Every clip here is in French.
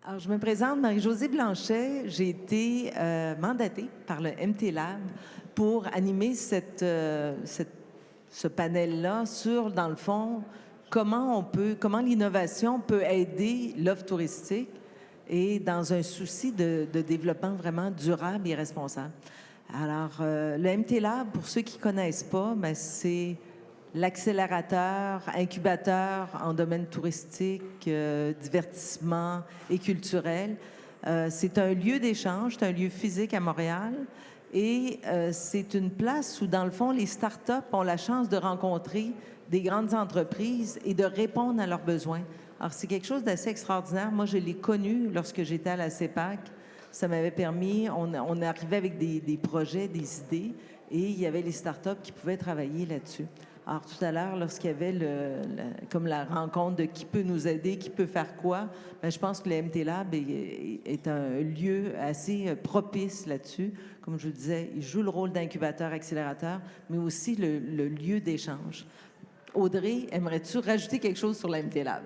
Alors, je me présente, Marie-Josée Blanchet. J'ai été mandatée par le MT Lab pour animer ce panel-là sur, dans le fond, comment l'innovation peut aider l'offre touristique et dans un souci de développement vraiment durable et responsable. Alors, le MT Lab, pour ceux qui ne connaissent pas, ben, c'est l'accélérateur, incubateur en domaine touristique, divertissement et culturel. C'est un lieu d'échange, c'est un lieu physique à Montréal et c'est une place où, dans le fond, les startups ont la chance de rencontrer des grandes entreprises et de répondre à leurs besoins. Alors, c'est quelque chose d'assez extraordinaire. Moi, je l'ai connu lorsque j'étais à la CEPAC. Ça m'avait permis, on arrivait avec des projets, des idées, et il y avait les startups qui pouvaient travailler là-dessus. Alors, tout à l'heure, lorsqu'il y avait comme la rencontre de qui peut nous aider, qui peut faire quoi, bien, je pense que le MT Lab est un lieu assez propice là-dessus. Comme je vous disais, il joue le rôle d'incubateur, accélérateur, mais aussi le lieu d'échange. Audrey, aimerais-tu rajouter quelque chose sur le MT Lab?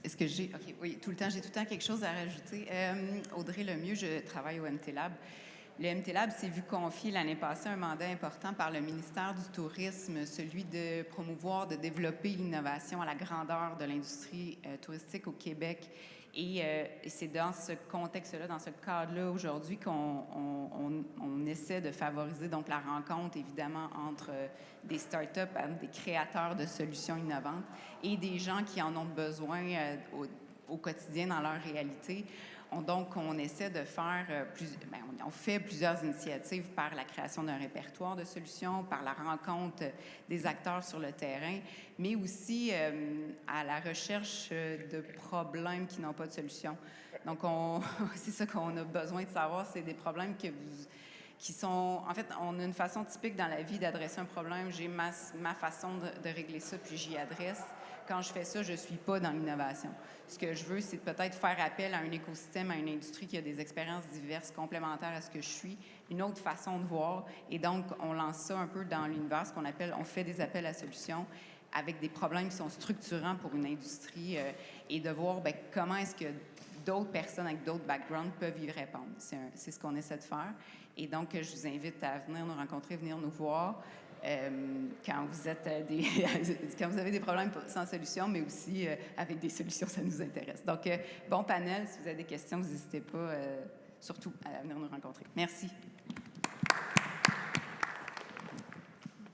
Est-ce que j'ai... OK, oui, j'ai tout le temps quelque chose à rajouter. Audrey Lemieux, je travaille au MT Lab. Le MT Lab s'est vu confier l'année passée un mandat important par le ministère du Tourisme, celui de promouvoir, de développer l'innovation à la grandeur de l'industrie touristique au Québec. Et c'est dans ce contexte-là, dans ce cadre-là aujourd'hui qu'on essaie de favoriser donc la rencontre, évidemment, entre des startups, des créateurs de solutions innovantes et des gens qui en ont besoin au quotidien dans leur réalité. Donc, on essaie de faire on fait plusieurs initiatives par la création d'un répertoire de solutions, par la rencontre des acteurs sur le terrain, mais aussi à la recherche de problèmes qui n'ont pas de solution. Donc, c'est ça qu'on a besoin de savoir, c'est des problèmes qui sont... En fait, on a une façon typique dans la vie d'adresser un problème. J'ai ma façon de régler ça, puis j'y adresse. Quand je fais ça, je ne suis pas dans l'innovation. Ce que je veux, c'est peut-être faire appel à un écosystème, à une industrie qui a des expériences diverses, complémentaires à ce que je suis, une autre façon de voir. Et donc, on lance ça un peu dans l'univers, ce qu'on appelle, on fait des appels à solutions avec des problèmes qui sont structurants pour une industrie et de voir comment est-ce que d'autres personnes avec d'autres backgrounds peuvent y répondre. C'est ce qu'on essaie de faire. Et donc, je vous invite à venir nous rencontrer, venir nous voir quand vous êtes quand vous avez des problèmes sans solution, mais aussi avec des solutions, ça nous intéresse. Donc, bon panel. Si vous avez des questions, n'hésitez pas surtout à venir nous rencontrer. Merci.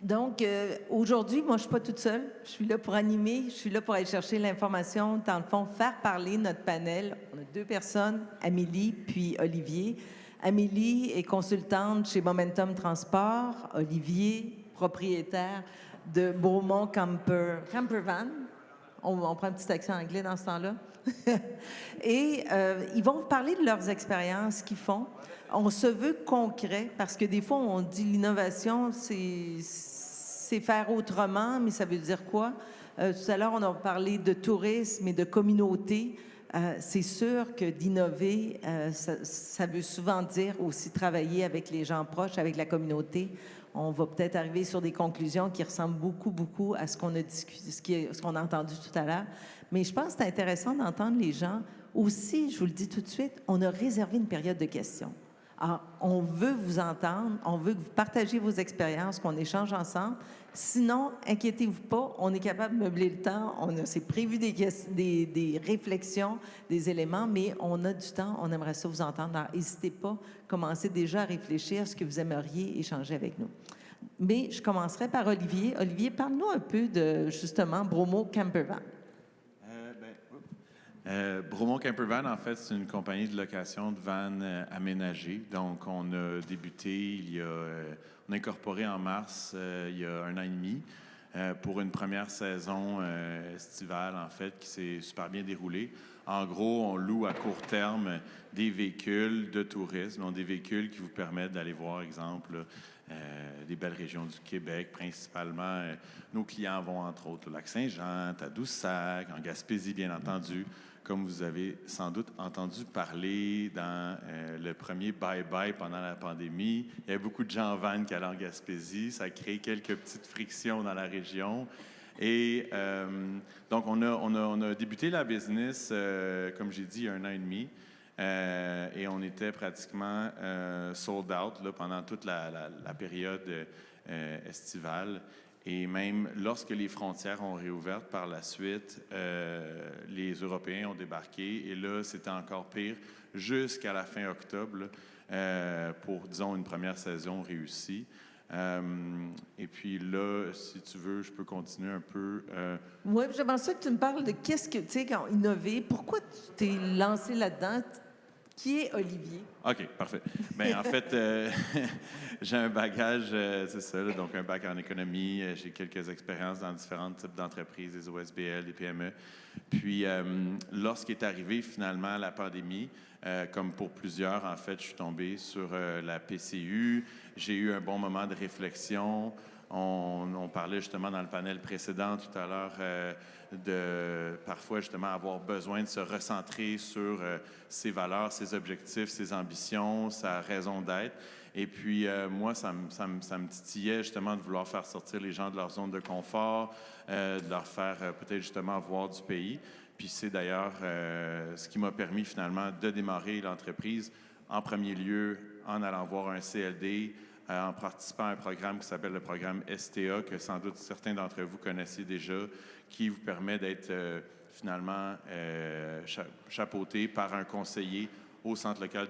Donc, aujourd'hui, moi, je ne suis pas toute seule. Je suis là pour animer, je suis là pour aller chercher l'information, dans le fond, faire parler notre panel. On a deux personnes, Amélie puis Olivier. Amélie est consultante chez Momentum Transport. Olivier, propriétaire de Beaumont Campervan. On prend un petit accent anglais dans ce temps-là. Et ils vont vous parler de leurs expériences qu'ils font. On se veut concret parce que des fois, on dit l'innovation, c'est faire autrement, mais ça veut dire quoi? Tout à l'heure, on a parlé de tourisme et de communauté. C'est sûr que d'innover, ça veut souvent dire aussi travailler avec les gens proches, avec la communauté. On va peut-être arriver sur des conclusions qui ressemblent beaucoup à ce qu'on a discuté, ce qu'on a entendu tout à l'heure. Mais je pense que c'est intéressant d'entendre les gens. Aussi, je vous le dis tout de suite, on a réservé une période de questions. Alors, on veut vous entendre, on veut que vous partagiez vos expériences, qu'on échange ensemble. Sinon, inquiétez-vous pas, on est capable de meubler le temps. C'est prévu des réflexions, des éléments, mais on a du temps, on aimerait ça vous entendre. Alors, n'hésitez pas, commencez déjà à réfléchir à ce que vous aimeriez échanger avec nous. Mais je commencerai par Olivier. Olivier, parle-nous un peu de, justement, Bromo Campervan. Bromont Campervan, en fait, c'est une compagnie de location de vannes aménagées. Donc, on a débuté on a incorporé en mars, il y a 1 an et demi, pour une première saison estivale, en fait, qui s'est super bien déroulée. En gros, on loue à court terme des véhicules de tourisme, donc des véhicules qui vous permettent d'aller voir, exemple, des belles régions du Québec. Principalement, nos clients vont, entre autres, au Lac-Saint-Jean, Tadoussac, en Gaspésie, bien entendu. Comme vous avez sans doute entendu parler dans le premier bye-bye pendant la pandémie, il y avait beaucoup de gens en van qui allaient en Gaspésie. Ça a créé quelques petites frictions dans la région. Et donc, on a débuté la business, comme j'ai dit, il y a 1 an et demi. Et on était pratiquement sold out là, pendant toute la période estivale. Et même lorsque les frontières ont réouvert par la suite, les Européens ont débarqué. Et là, c'était encore pire jusqu'à la fin octobre là, pour, disons, une première saison réussie. Et puis là, si tu veux, je peux continuer un peu. Oui, j'aimerais ça que tu me parles de qu'est-ce que, tu sais, quand innover, pourquoi tu t'es lancé là-dedans? Qui est Olivier? OK, parfait. Bien, en fait, j'ai un bagage, c'est ça, là, donc un bac en économie. J'ai quelques expériences dans différents types d'entreprises, des OSBL, des PME. Puis, lorsqu'est arrivé finalement la pandémie, comme pour plusieurs, en fait, je suis tombé sur la PCU. J'ai eu un bon moment de réflexion. On parlait justement dans le panel précédent tout à l'heure de parfois justement avoir besoin de se recentrer sur ses valeurs, ses objectifs, ses ambitions, sa raison d'être. Et puis moi, ça me titillait justement de vouloir faire sortir les gens de leur zone de confort, de leur faire peut-être justement voir du pays. Puis c'est d'ailleurs ce qui m'a permis finalement de démarrer l'entreprise en premier lieu en allant voir un CLD, en participant à un programme qui s'appelle le programme STA, que sans doute certains d'entre vous connaissez déjà, qui vous permet d'être finalement chapeauté par un conseiller au centre local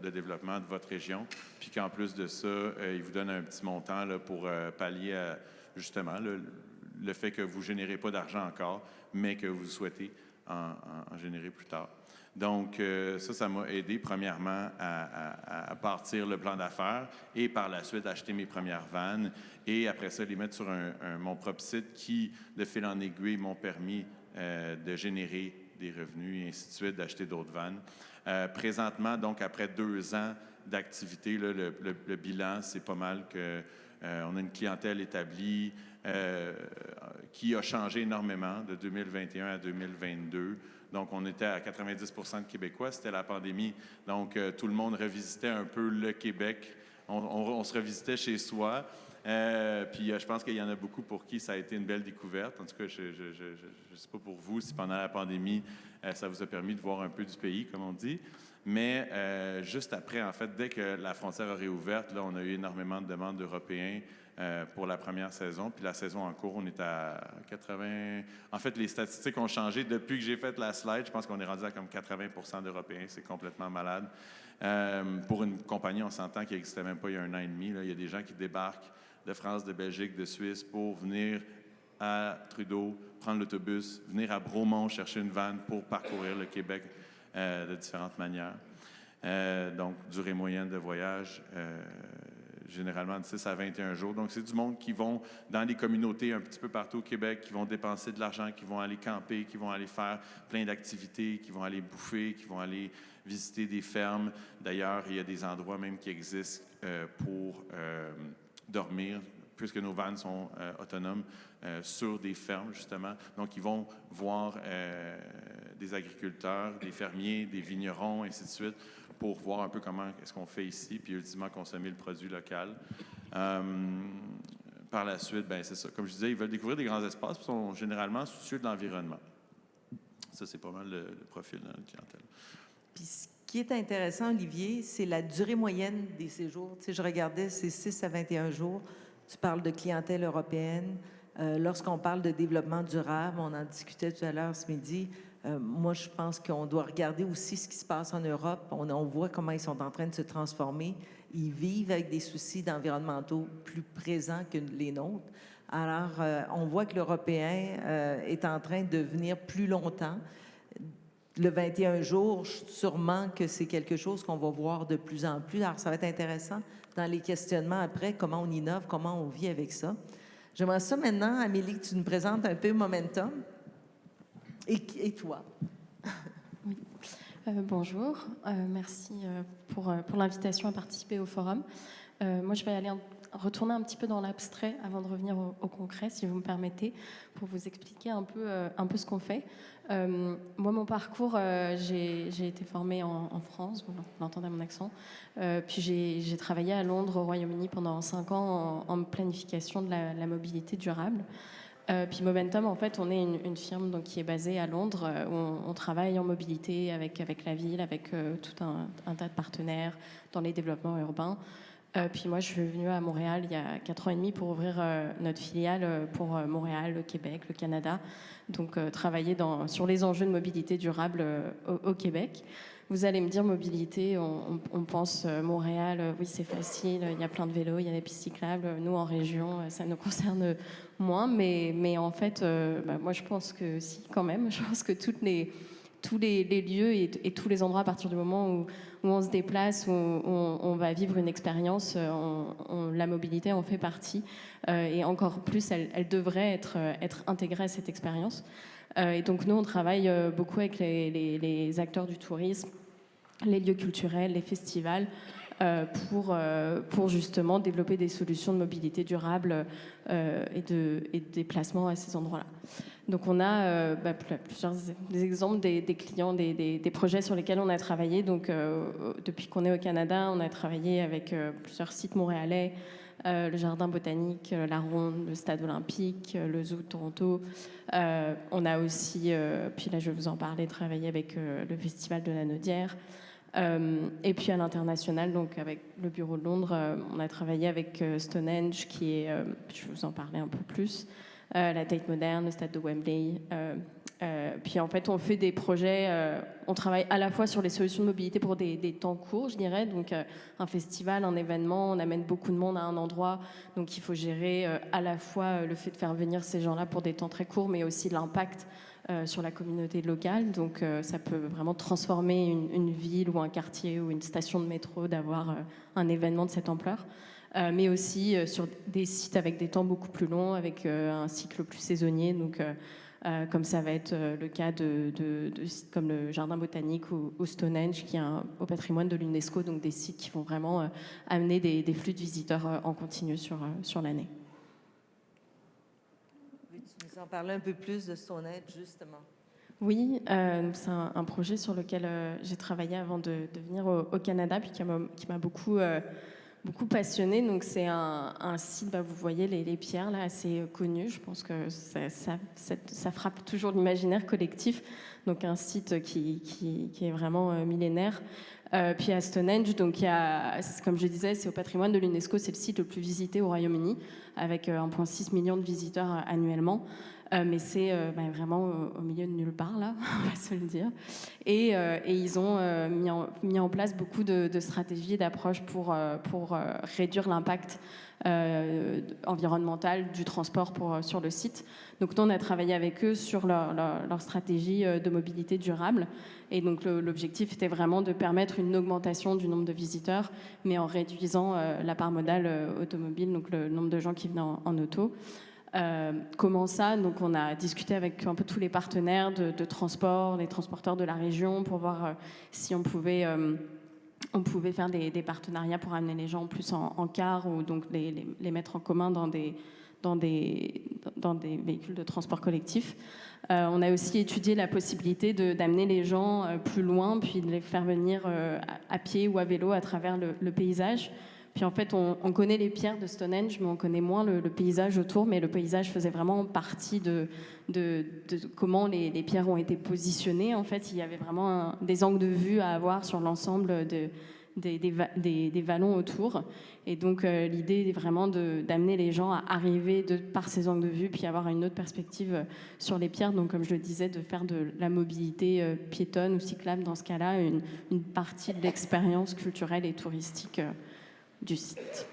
de développement de votre région, puis qu'en plus de ça, il vous donne un petit montant là, pour pallier à, justement le fait que vous ne générez pas d'argent encore, mais que vous souhaitez en générer plus tard. Donc, ça m'a aidé premièrement à partir le plan d'affaires et par la suite acheter mes premières vannes et après ça, les mettre sur mon propre site qui, de fil en aiguille, m'ont permis de générer des revenus et ainsi de suite, d'acheter d'autres vannes. Présentement, donc, après 2 ans d'activité, là, le bilan, c'est pas mal que on a une clientèle établie qui a changé énormément de 2021 à 2022. Donc, on était à 90% de Québécois, c'était la pandémie. Donc, tout le monde revisitait un peu le Québec. On se revisitait chez soi. Puis, je pense qu'il y en a beaucoup pour qui ça a été une belle découverte. En tout cas, je ne sais pas pour vous si pendant la pandémie, ça vous a permis de voir un peu du pays, comme on dit. Mais juste après, en fait, dès que la frontière a réouverte, là, on a eu énormément de demandes d'Européens pour la première saison. Puis la saison en cours, on est à 80... En fait, les statistiques ont changé. Depuis que j'ai fait la slide, je pense qu'on est rendu à comme 80% d'Européens. C'est complètement malade. Pour une compagnie, on s'entend qui n'existait même pas il y a 1 an et demi. Là. Il y a des gens qui débarquent de France, de Belgique, de Suisse pour venir à Trudeau, prendre l'autobus, venir à Bromont chercher une vanne pour parcourir le Québec de différentes manières. Donc, durée moyenne de voyage, généralement de 6 à 21 jours. Donc, c'est du monde qui vont dans les communautés un petit peu partout au Québec, qui vont dépenser de l'argent, qui vont aller camper, qui vont aller faire plein d'activités, qui vont aller bouffer, qui vont aller visiter des fermes. D'ailleurs, il y a des endroits même qui existent pour dormir, puisque nos vannes sont autonomes, sur des fermes, justement. Donc, ils vont voir des agriculteurs, des fermiers, des vignerons, ainsi de suite, pour voir un peu comment est-ce qu'on fait ici, puis ultimement consommer le produit local. Par la suite, bien, c'est ça. Comme je disais, ils veulent découvrir des grands espaces, puis sont généralement soucieux de l'environnement. Ça, c'est pas mal le profil de notre clientèle. Puis ce qui est intéressant, Olivier, c'est la durée moyenne des séjours. Tu sais, je regardais, c'est 6 à 21 jours. Tu parles de clientèle européenne. Lorsqu'on parle de développement durable, on en discutait tout à l'heure ce midi. Moi, je pense qu'on doit regarder aussi ce qui se passe en Europe. On voit comment ils sont en train de se transformer. Ils vivent avec des soucis environnementaux plus présents que les nôtres. Alors, on voit que l'Européen est en train de venir plus longtemps. Le 21 jours, sûrement que c'est quelque chose qu'on va voir de plus en plus. Alors, ça va être intéressant dans les questionnements après, comment on innove, comment on vit avec ça. J'aimerais ça maintenant, Amélie, que tu nous présentes un peu Momentum. Et toi? Oui. Bonjour. Merci pour l'invitation à participer au forum. Moi, je vais aller retourner un petit peu dans l'abstrait avant de revenir au concret, si vous me permettez, pour vous expliquer un peu ce qu'on fait. Moi, mon parcours, j'ai été formée en France, vous l'entendez à mon accent, puis j'ai travaillé à Londres, au Royaume-Uni, pendant 5 ans en planification de la mobilité durable. Puis Momentum, en fait, on est une firme donc, qui est basée à Londres, où on travaille en mobilité avec la ville, avec tout un tas de partenaires dans les développements urbains. Puis moi, je suis venue à Montréal il y a 4 ans et demi pour ouvrir notre filiale pour Montréal, le Québec, le Canada. Donc, travailler sur les enjeux de mobilité durable au Québec. Vous allez me dire, mobilité, on pense Montréal, oui, c'est facile, il y a plein de vélos, il y a des pistes cyclables. Nous, en région, ça nous concerne moins. Mais en fait, moi, je pense que si, quand même. Je pense que tous les lieux et tous les endroits, à partir du moment où on se déplace, où on va vivre une expérience, la mobilité en fait partie. Et encore plus, elle devrait être intégrée à cette expérience. Et donc nous, on travaille beaucoup avec les acteurs du tourisme, les lieux culturels, les festivals, pour justement développer des solutions de mobilité durable et de déplacement à ces endroits-là. Donc on a plusieurs des exemples des clients, des projets sur lesquels on a travaillé. Donc depuis qu'on est au Canada, on a travaillé avec plusieurs sites montréalais, le Jardin botanique, la Ronde, le Stade olympique, le Zoo de Toronto. On a aussi, puis là je vais vous en parler, travaillé avec le Festival de la Naudière. Et puis à l'international, donc avec le bureau de Londres, on a travaillé avec Stonehenge, qui est, je vais vous en parler un peu plus, la Tate Moderne, le stade de Wembley. Puis en fait, on fait des projets, on travaille à la fois sur les solutions de mobilité pour des temps courts, je dirais, donc un festival, un événement, on amène beaucoup de monde à un endroit, donc il faut gérer à la fois le fait de faire venir ces gens-là pour des temps très courts, mais aussi l'impact sur la communauté locale. Donc ça peut vraiment transformer une ville ou un quartier ou une station de métro d'avoir un événement de cette ampleur. Mais aussi sur des sites avec des temps beaucoup plus longs, avec un cycle plus saisonnier. Donc, comme ça va être le cas de sites comme le Jardin botanique ou Stonehenge, qui est au patrimoine de l'UNESCO, donc des sites qui vont vraiment amener des flux de visiteurs en continu sur l'année. Veux-tu nous en parler un peu plus de Stonehenge, justement? Oui, c'est un projet sur lequel j'ai travaillé avant de venir au Canada, puis qui m'a beaucoup passionnée. Donc c'est un site, vous voyez les pierres là, assez connues. Je pense que ça frappe toujours l'imaginaire collectif. Donc un site qui est vraiment millénaire. Puis à Stonehenge, donc comme je disais, c'est au patrimoine de l'UNESCO, c'est le site le plus visité au Royaume-Uni, avec 1,6 million de visiteurs annuellement. Mais c'est vraiment au milieu de nulle part, là, on va se le dire. Et ils ont mis en place beaucoup de stratégies et d'approches pour réduire l'impact environnemental du transport sur le site. Donc nous, on a travaillé avec eux sur leur stratégie de mobilité durable. Et donc l'objectif était vraiment de permettre une augmentation du nombre de visiteurs, mais en réduisant la part modale automobile, donc le nombre de gens qui venaient en auto. Comment ça? Donc on a discuté avec un peu tous les partenaires de transport, les transporteurs de la région, pour voir si on pouvait faire des partenariats pour amener les gens plus en car, ou donc les mettre en commun dans des véhicules de transport collectif. On a aussi étudié la possibilité d'amener les gens plus loin, puis de les faire venir à pied ou à vélo à travers le paysage. Puis en fait, on connaît les pierres de Stonehenge, mais on connaît moins le paysage autour. Mais le paysage faisait vraiment partie de comment les pierres ont été positionnées. En fait, il y avait vraiment des angles de vue à avoir sur l'ensemble des vallons autour. Et donc, l'idée est vraiment d'amener les gens à arriver par ces angles de vue, puis avoir une autre perspective sur les pierres. Donc, comme je le disais, de faire de la mobilité piétonne ou cyclable, dans ce cas-là, une partie de l'expérience culturelle et touristique du site.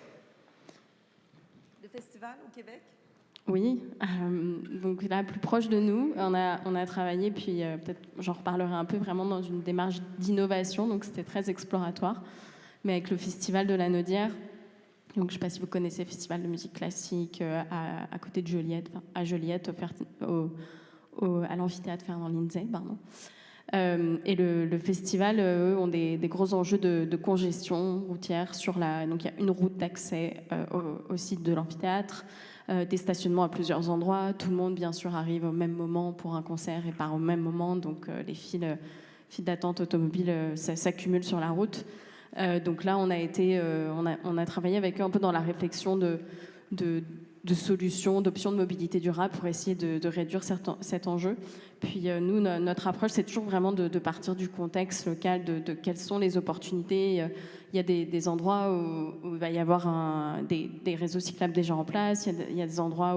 Le festival au Québec? Oui, donc là, plus proche de nous, on a travaillé, puis peut-être j'en reparlerai un peu, vraiment dans une démarche d'innovation, donc c'était très exploratoire, mais avec le Festival de la Naudière. Donc je ne sais pas si vous connaissez le Festival de musique classique à côté de Joliette, à Joliette, à l'amphithéâtre Fernand Lindsay, pardon. Et le festival, eux, ont des gros enjeux de congestion routière donc il y a une route d'accès au site de l'amphithéâtre, des stationnements à plusieurs endroits. Tout le monde, bien sûr, arrive au même moment pour un concert et part au même moment, donc les files d'attente automobile s'accumulent sur la route. Donc là, on a travaillé avec eux un peu dans la réflexion solutions, d'options de mobilité durable pour essayer de réduire cet enjeu. Puis nous, notre approche, c'est toujours vraiment de partir du contexte local, de quelles sont les opportunités. Il y a des endroits où il va y avoir des réseaux cyclables déjà en place. Il y a des endroits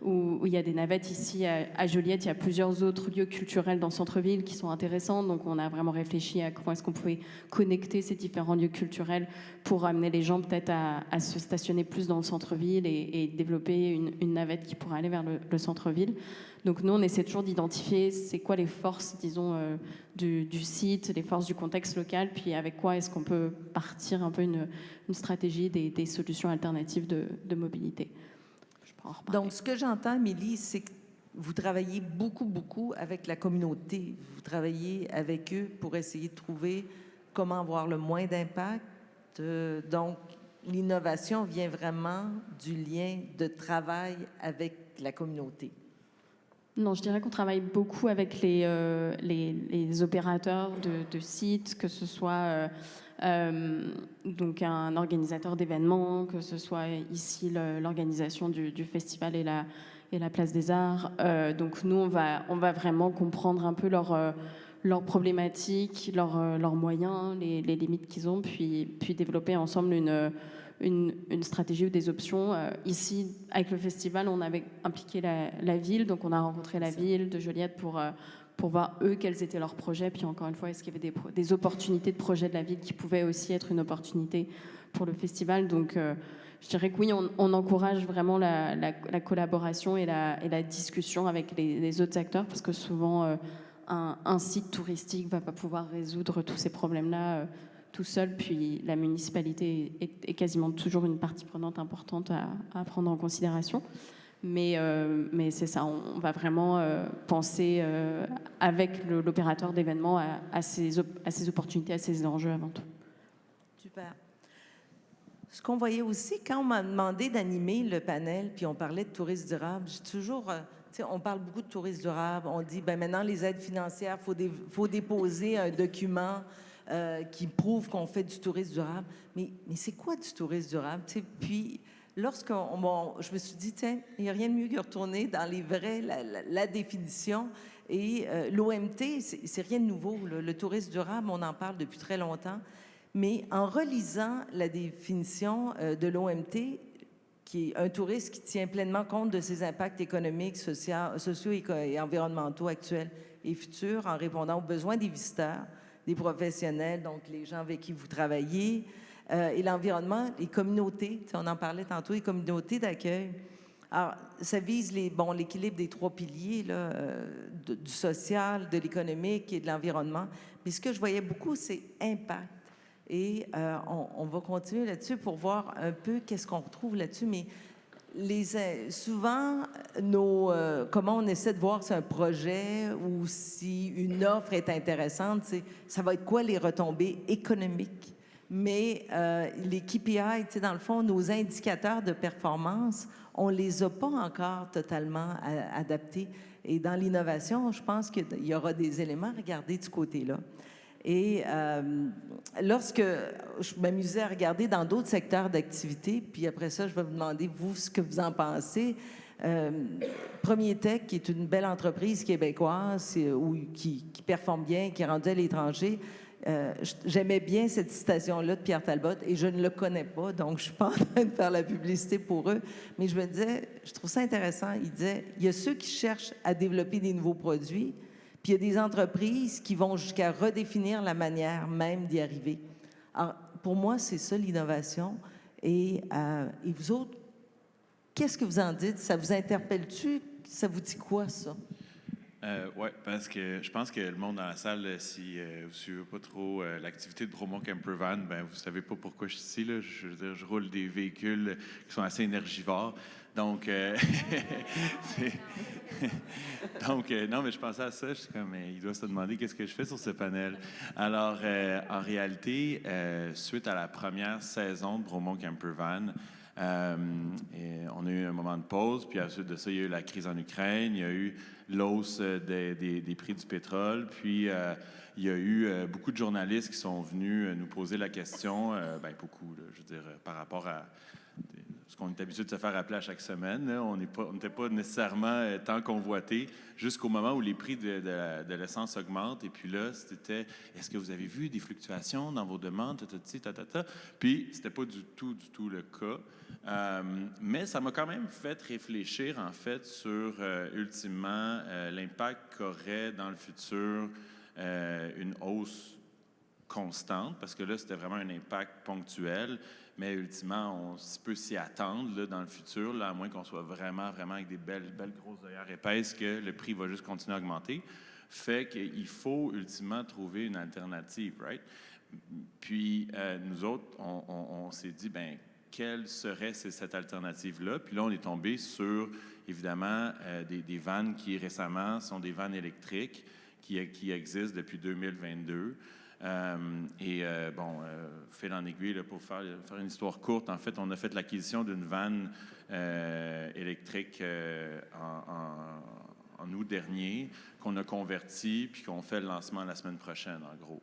où il y a des navettes. Ici, à Joliette, il y a plusieurs autres lieux culturels dans le centre-ville qui sont intéressants. Donc, on a vraiment réfléchi à comment est-ce qu'on pouvait connecter ces différents lieux culturels pour amener les gens peut-être à se stationner plus dans le centre-ville et développer une navette qui pourrait aller vers le centre-ville. Donc nous, on essaie toujours d'identifier c'est quoi les forces, disons, du site, les forces du contexte local, puis avec quoi est-ce qu'on peut partir un peu une stratégie des solutions alternatives de mobilité. Je peux en reparler. Donc, ce que j'entends, Amélie, c'est que vous travaillez beaucoup avec la communauté. Vous travaillez avec eux pour essayer de trouver comment avoir le moins d'impact. Donc, l'innovation vient vraiment du lien de travail avec la communauté. Non, je dirais qu'on travaille beaucoup avec les opérateurs de sites, que ce soit donc un organisateur d'événements, que ce soit ici l'organisation du festival et la Place des Arts. Donc nous, on va vraiment comprendre un peu leurs problématiques, leurs moyens, les limites qu'ils ont, puis développer ensemble une stratégie ou des options. Ici, avec le festival, on avait impliqué la ville, donc on a rencontré la ville de Joliette pour voir, eux, quels étaient leurs projets. Puis encore une fois, est-ce qu'il y avait des opportunités de projets de la ville qui pouvaient aussi être une opportunité pour le festival. Donc, je dirais que oui, on encourage vraiment la collaboration et la discussion avec les autres acteurs, parce que souvent, un site touristique ne va pas pouvoir résoudre tous ces problèmes-là tout seul, puis la municipalité est quasiment toujours une partie prenante importante à prendre en considération. Mais c'est ça, on va vraiment penser avec l'opérateur d'événements à ces opportunités, à ces enjeux avant tout. Super. Ce qu'on voyait aussi, quand on m'a demandé d'animer le panel, puis on parlait de tourisme durable, j'ai toujours... on parle beaucoup de tourisme durable. On dit, ben maintenant, les aides financières, faut déposer un document qui prouve qu'on fait du tourisme durable. Mais c'est quoi du tourisme durable? Puis, je me suis dit, tiens, il n'y a rien de mieux que retourner dans les vrais, la définition. Et l'OMT, c'est rien de nouveau. Le tourisme durable, on en parle depuis très longtemps. Mais en relisant la définition de l'OMT, qui est un tourisme qui tient pleinement compte de ses impacts économiques, sociaux et environnementaux actuels et futurs, en répondant aux besoins des visiteurs, des professionnels, donc les gens avec qui vous travaillez, et l'environnement, les communautés, on en parlait tantôt, les communautés d'accueil. Alors, ça vise l'équilibre des trois piliers, là, du social, de l'économique et de l'environnement. Mais ce que je voyais beaucoup, c'est impact. Et on va continuer là-dessus pour voir un peu qu'est-ce qu'on retrouve là-dessus. Mais souvent, comment on essaie de voir si un projet ou si une offre est intéressante, ça va être quoi les retombées économiques. Mais les KPI, dans le fond, nos indicateurs de performance, on ne les a pas encore totalement adaptés. Et dans l'innovation, je pense qu'il y aura des éléments à regarder de ce côté-là. Et lorsque je m'amusais à regarder dans d'autres secteurs d'activité, puis après ça, je vais vous demander, vous, ce que vous en pensez. Premier Tech, qui est une belle entreprise québécoise qui performe bien, qui est rendue à l'étranger. J'aimais bien cette citation-là de Pierre Talbot et je ne le connais pas, donc je ne suis pas en train de faire la publicité pour eux. Mais je me disais, je trouve ça intéressant. Il disait, il y a ceux qui cherchent à développer des nouveaux produits, puis il y a des entreprises qui vont jusqu'à redéfinir la manière même d'y arriver. Alors, pour moi, c'est ça l'innovation. Et vous autres, qu'est-ce que vous en dites? Ça vous interpelle-tu? Ça vous dit quoi, ça? Oui, parce que je pense que le monde dans la salle, si vous ne suivez pas trop l'activité de Bromont Campervan, ben vous ne savez pas pourquoi je suis ici. Là. Je veux dire, je roule des véhicules qui sont assez énergivores. Donc, non, mais je pensais à ça. Je suis comme, il doit se demander qu'est-ce que je fais sur ce panel. Alors, en réalité, suite à la première saison de Bromont Campervan, on a eu un moment de pause, puis ensuite de ça, il y a eu la crise en Ukraine, il y a eu l'hausse des prix du pétrole, puis il y a eu beaucoup de journalistes qui sont venus nous poser la question, beaucoup, là, je veux dire, par rapport à parce qu'on est habitué de se faire appeler à chaque semaine. Là. On n'était pas nécessairement tant convoité jusqu'au moment où les prix de l'essence augmentent. Et puis là, c'était « Est-ce que vous avez vu des fluctuations dans vos demandes? » Puis, c'était pas du tout le cas. Mais ça m'a quand même fait réfléchir, en fait, sur, ultimement, l'impact qu'aurait dans le futur une hausse constante, parce que là, c'était vraiment un impact ponctuel, mais ultimement, on peut s'y attendre là, dans le futur, là, à moins qu'on soit vraiment avec des belles grosses œillères épaisses, que le prix va juste continuer à augmenter. Fait qu'il faut ultimement trouver une alternative, right? Puis, nous autres, on s'est dit, ben quelle serait cette alternative-là? Puis là, on est tombé sur, évidemment, des vannes qui récemment sont des vannes électriques qui existent depuis 2022. Fil en aiguille, là, pour faire une histoire courte, en fait, on a fait l'acquisition d'une vanne électrique en août dernier, qu'on a convertie, puis qu'on fait le lancement la semaine prochaine, en gros.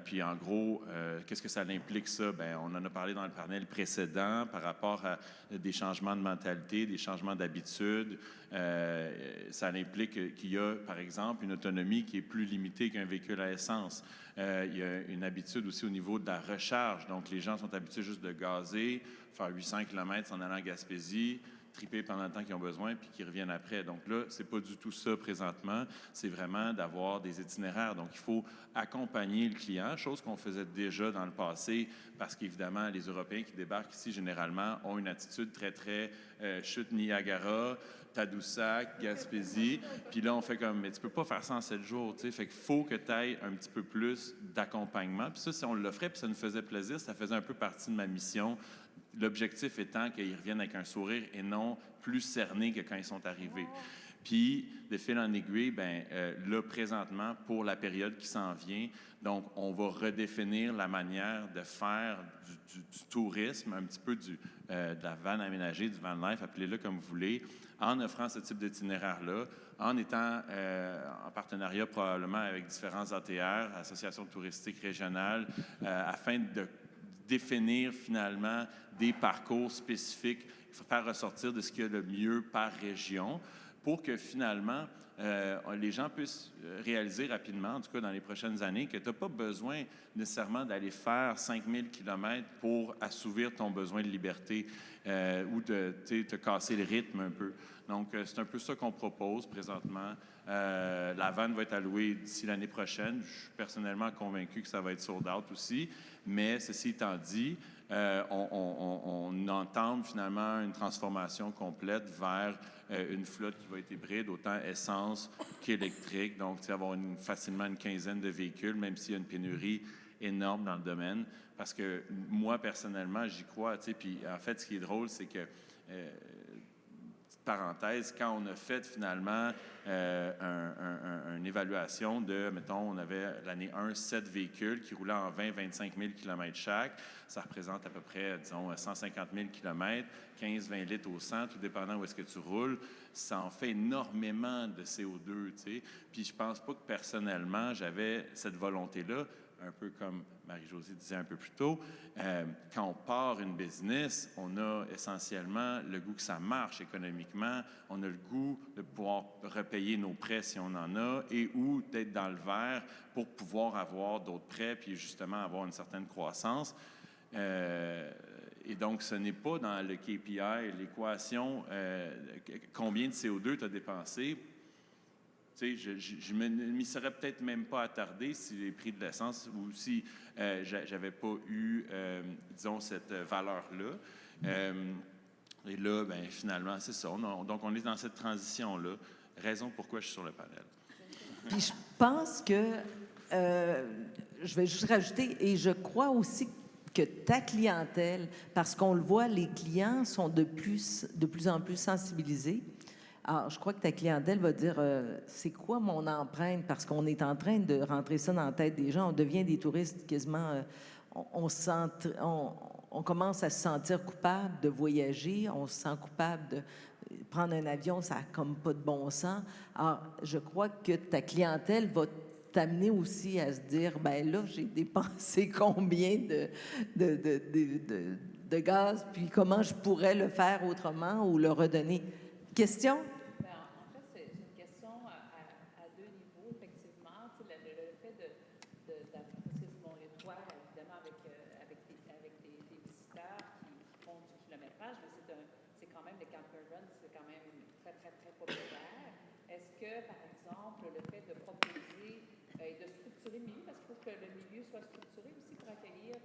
Puis en gros, qu'est-ce que ça implique, ça? Bien, on en a parlé dans le panel précédent par rapport à des changements de mentalité, des changements d'habitude. Ça implique qu'il y a, par exemple, une autonomie qui est plus limitée qu'un véhicule à essence. Il y a une habitude aussi au niveau de la recharge. Donc, les gens sont habitués juste de gazer, faire 800 km en allant à Gaspésie, triper pendant le temps qu'ils ont besoin, puis qu'ils reviennent après. Donc là, c'est pas du tout ça présentement. C'est vraiment d'avoir des itinéraires. Donc, il faut accompagner le client, chose qu'on faisait déjà dans le passé, parce qu'évidemment, les Européens qui débarquent ici, généralement, ont une attitude très chute Niagara, Tadoussac, Gaspésie. Puis là, on fait comme, mais tu peux pas faire ça en 7 jours, tu sais. Fait qu'il faut que tu ailles un petit peu plus d'accompagnement. Puis ça, si on l'offrait, puis ça nous faisait plaisir, ça faisait un peu partie de ma mission. L'objectif étant qu'ils reviennent avec un sourire et non plus cernés que quand ils sont arrivés. Puis, de fil en aiguille, bien, là, présentement, pour la période qui s'en vient, donc, on va redéfinir la manière de faire du tourisme, un petit peu de la van aménagée, du van life, appelez-le comme vous voulez, en offrant ce type d'itinéraire-là, en étant en partenariat probablement avec différents ATR, associations touristiques régionales, afin de définir finalement des parcours spécifiques, faire ressortir de ce qu'il y a de mieux par région pour que finalement les gens puissent réaliser rapidement, en tout cas dans les prochaines années, que tu n'as pas besoin nécessairement d'aller faire 5000 km pour assouvir ton besoin de liberté ou de te casser le rythme un peu. Donc, c'est un peu ça qu'on propose présentement. La vanne va être allouée d'ici l'année prochaine. Je suis personnellement convaincu que ça va être sold out aussi. Mais ceci étant dit, on entame finalement une transformation complète vers une flotte qui va être hybride, autant essence qu'électrique. Donc, avoir facilement une quinzaine de véhicules, même s'il y a une pénurie énorme dans le domaine. Parce que moi, personnellement, j'y crois. Puis, en fait, ce qui est drôle, c'est que... parenthèse, quand on a fait finalement une évaluation de, mettons, on avait l'année 1, 7 véhicules qui roulaient en 20-25 000 km chaque. Ça représente à peu près, disons, 150 000 km, 15-20 litres au 100, tout dépendant où est-ce que tu roules. Ça en fait énormément de CO2, tu sais. Puis je pense pas que personnellement, j'avais cette volonté-là, un peu comme Marie-Josée disait un peu plus tôt, quand on part une business, on a essentiellement le goût que ça marche économiquement, on a le goût de pouvoir repayer nos prêts si on en a et ou d'être dans le vert pour pouvoir avoir d'autres prêts puis justement avoir une certaine croissance. Et donc, ce n'est pas dans le KPI, l'équation, combien de CO2 tu as dépensé. Tu sais, je ne m'y serais peut-être même pas attardé si les prix de l'essence ou si j'avais pas eu, disons, cette valeur-là. Et là, ben, finalement, c'est ça. Donc, on est dans cette transition-là. Raison pourquoi je suis sur le panel. Puis je pense que, je vais juste rajouter, et je crois aussi que ta clientèle, parce qu'on le voit, les clients sont de plus en plus sensibilisés. Alors, je crois que ta clientèle va dire, c'est quoi mon empreinte? Parce qu'on est en train de rentrer ça dans la tête des gens. On devient des touristes quasiment... on commence à se sentir coupable de voyager. On se sent coupable de prendre un avion. Ça n'a comme pas de bon sens. Alors, je crois que ta clientèle va t'amener aussi à se dire, ben là, j'ai dépensé combien de gaz, puis comment je pourrais le faire autrement ou le redonner. Question? Ben, en fait, c'est une question à deux niveaux, effectivement. Tu sais, le fait parce que bon, les toits, évidemment, avec des visiteurs qui font du kilométrage, mais c'est quand même, le camper run, c'est quand même très, très, très populaire. Est-ce que, par exemple, le fait de proposer et de structurer le milieu, parce qu'il faut que le milieu soit structuré aussi pour accueillir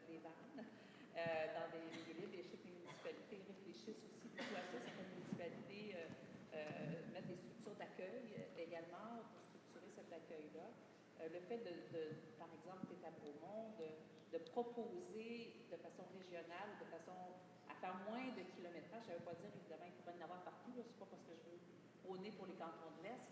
des vannes dans des milieux libres, et je sais que les municipalités réfléchissent aussi beaucoup à ça, certaines municipalités mettre des structures d'accueil également pour structurer cet accueil-là. Le fait par exemple, tu es à Bromont, de proposer de façon régionale, de façon à faire moins de kilométrage, ça ne veut pas dire évidemment qu'il pourrait y en avoir partout, c'est pas parce que je veux prôner pour les cantons de l'Est,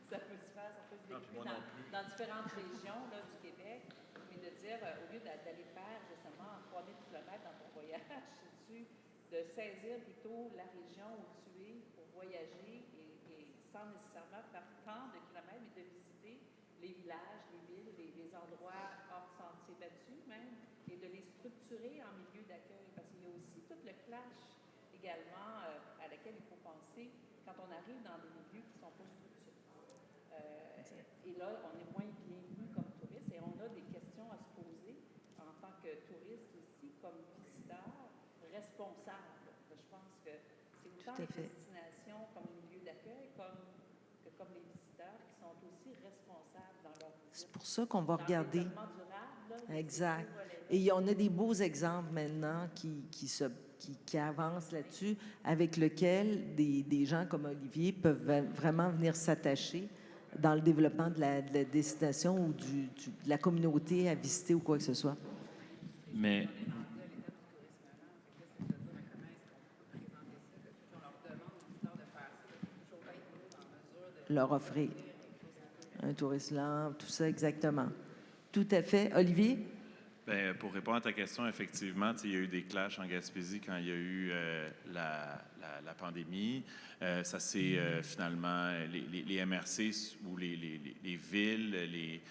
ça peut se faire, ça peut se développer dans différentes régions là, du Québec, mais de dire, au lieu d'aller faire justement 3000 km dans ton voyage, c'est-tu de saisir plutôt la région où tu es pour voyager et sans nécessairement faire tant de kilomètres, mais de visiter les villages, les villes, les endroits hors sentiers battus même, et de les structurer en milieu d'accueil. Parce qu'il y a aussi tout le clash également à laquelle il faut penser quand on arrive dans des milieux qui ne sont pas structurés. Et là, on est moins bienvenu comme touriste et on a des questions à se poser en tant que touriste aussi, comme visiteur responsable. Je pense que c'est autant les destinations comme les milieux d'accueil que comme les visiteurs qui sont aussi responsables dans leur visite. C'est pour ça qu'on va regarder. Durable, là, exact. Et on a des beaux exemples maintenant qui avancent là-dessus, avec lesquels des gens comme Olivier peuvent vraiment venir s'attacher dans le développement de la destination ou de la communauté à visiter ou quoi que ce soit. Mais leur offrir un tourisme lent, tout ça, exactement. Tout à fait. Olivier? bien, pour répondre à ta question, effectivement, il y a eu des clashs en Gaspésie quand il y a eu la pandémie. Ça s'est finalement, les MRC ou les villes,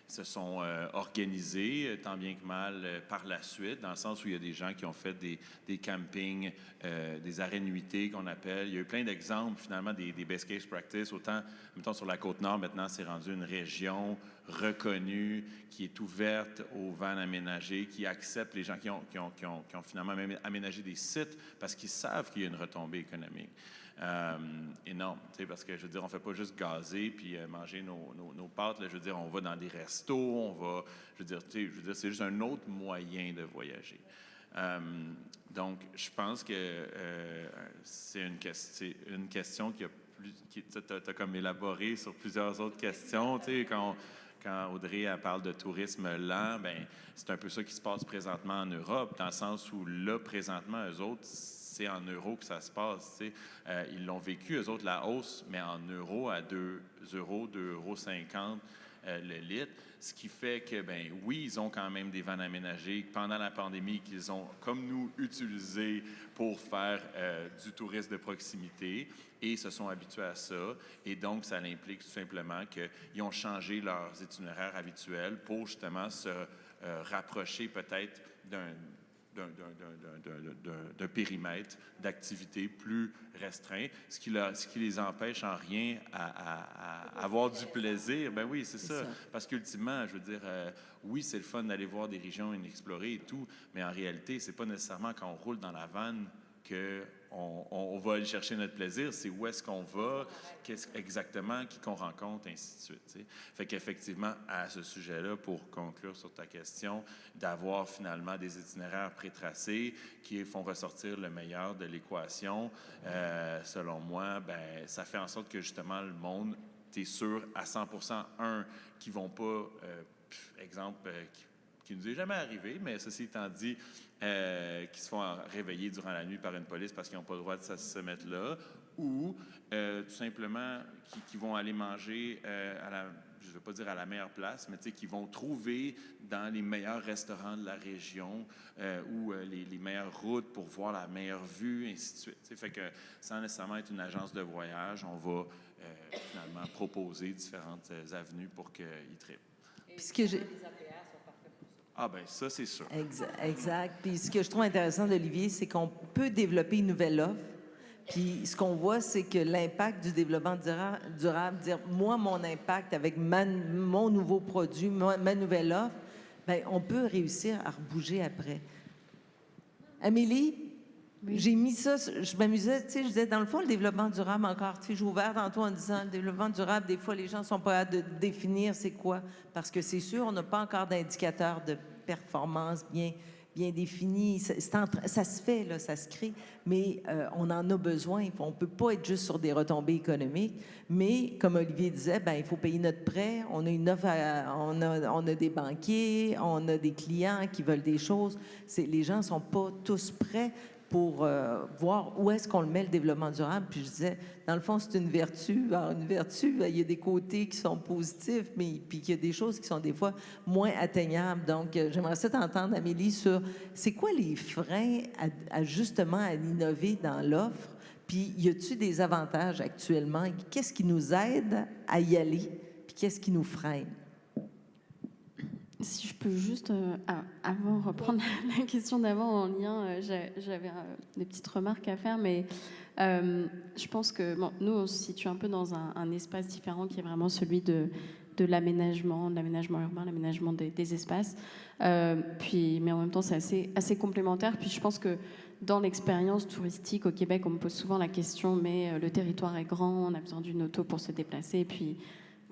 se sont organisés, tant bien que mal, par la suite, dans le sens où il y a des gens qui ont fait des campings, des arrêts nuitées qu'on appelle. Il y a eu plein d'exemples, finalement, des best case practice. Autant, mettons, sur la Côte-Nord, maintenant, c'est rendu une région reconnue, qui est ouverte aux vannes aménagées, qui accepte les gens qui ont finalement même aménagé des sites parce qu'ils savent qu'il y a une retombée économique. Énorme, parce que, je veux dire, on ne fait pas juste gazer puis manger nos pâtes. Là, je veux dire, on va dans des restos, on va... Je veux dire, c'est juste un autre moyen de voyager. Donc, je pense que c'est une question qui a plus... Tu as comme élaboré sur plusieurs autres questions. Quand Audrey elle parle de tourisme lent, ben c'est un peu ça qui se passe présentement en Europe, dans le sens où là, présentement, eux autres, c'est en euros que ça se passe. Ils l'ont vécu, eux autres, la hausse, mais en euros à 2 euros, 2,50 € le litre. Ce qui fait que, ben oui, ils ont quand même des vannes aménagées pendant la pandémie qu'ils ont, comme nous, utilisées pour faire du tourisme de proximité et se sont habitués à ça. Et donc, ça implique tout simplement qu'ils ont changé leurs itinéraires habituels pour justement se rapprocher peut-être d'un périmètre d'activité plus restreint, ce qui les empêche en rien à avoir du plaisir. Ben oui, c'est ça. Parce qu'ultimement, je veux dire, oui, c'est le fun d'aller voir des régions inexplorées et tout, mais en réalité, c'est pas nécessairement quand on roule dans la vanne qu'on va aller chercher notre plaisir, c'est où est-ce qu'on va, qu'est-ce exactement, qui qu'on rencontre, ainsi de suite. T'sais. Fait qu'effectivement, à ce sujet-là, pour conclure sur ta question, d'avoir finalement des itinéraires prétracés qui font ressortir le meilleur de l'équation, selon moi, ben ça fait en sorte que justement le monde, tu es sûr à 100%, qui vont pas, exemple, qui nous est jamais arrivé, mais ceci étant dit, qui se font réveiller durant la nuit par une police parce qu'ils n'ont pas le droit de se mettre là, ou tout simplement qui vont aller manger je ne veux pas dire à la meilleure place, mais qui vont trouver dans les meilleurs restaurants de la région ou les meilleures routes pour voir la meilleure vue, ainsi de suite. T'sais. Fait que sans nécessairement être une agence de voyage, on va finalement proposer différentes avenues pour qu'ils trippent. Et les APR sont parfaits pour ça. Ah ben ça, c'est sûr. Exact. Puis ce que je trouve intéressant d'Olivier, c'est qu'on peut développer une nouvelle offre. Puis ce qu'on voit, c'est que l'impact du développement durable, dire moi, mon impact avec mon nouveau produit, ma nouvelle offre, bien, on peut réussir à rebouger après. Amélie, j'ai mis ça, je m'amusais, tu sais, je disais, dans le fond, le développement durable encore, tu sais, j'ai ouvert tantôt en disant, le développement durable, des fois, les gens ne sont pas hâte de définir c'est quoi, parce que c'est sûr, on n'a pas encore d'indicateurs de performance bien définis. Ça se fait, là, ça se crée, mais on en a besoin. On ne peut pas être juste sur des retombées économiques, mais comme Olivier disait, ben, il faut payer notre prêt, on a une offre, on a des banquiers, on a des clients qui veulent des choses. Les gens ne sont pas tous prêts pour voir où est-ce qu'on le met, le développement durable. Puis je disais, dans le fond, c'est une vertu. Alors, une vertu, il y a des côtés qui sont positifs, mais puis il y a des choses qui sont des fois moins atteignables. Donc, j'aimerais ça t'entendre, Amélie, sur c'est quoi les freins justement à innover dans l'offre? Puis, y a-t-il des avantages actuellement? Qu'est-ce qui nous aide à y aller? Puis, qu'est-ce qui nous freine? Si je peux juste, avant reprendre la question d'avant en lien, j'avais des petites remarques à faire, mais je pense que nous, on se situe un peu dans un espace différent qui est vraiment celui de l'aménagement urbain, l'aménagement des espaces. Mais en même temps, c'est assez complémentaire. Puis je pense que dans l'expérience touristique au Québec, on me pose souvent la question, mais le territoire est grand, on a besoin d'une auto pour se déplacer, puis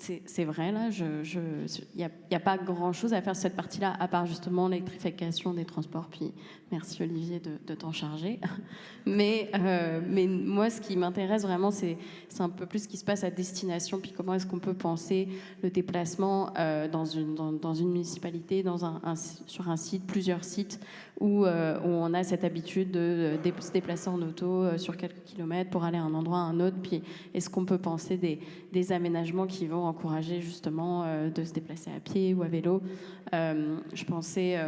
c'est vrai, là, il n'y a pas grand-chose à faire sur cette partie-là, à part justement l'électrification des transports. Puis merci Olivier de t'en charger. Mais moi, ce qui m'intéresse vraiment, c'est un peu plus ce qui se passe à destination, puis comment est-ce qu'on peut penser le déplacement dans une municipalité, sur un site, plusieurs sites, où on a cette habitude de se déplacer en auto sur quelques kilomètres pour aller à un endroit à un autre. Puis est-ce qu'on peut penser des aménagements qui vont encourager justement de se déplacer à pied ou à vélo? Je pensais...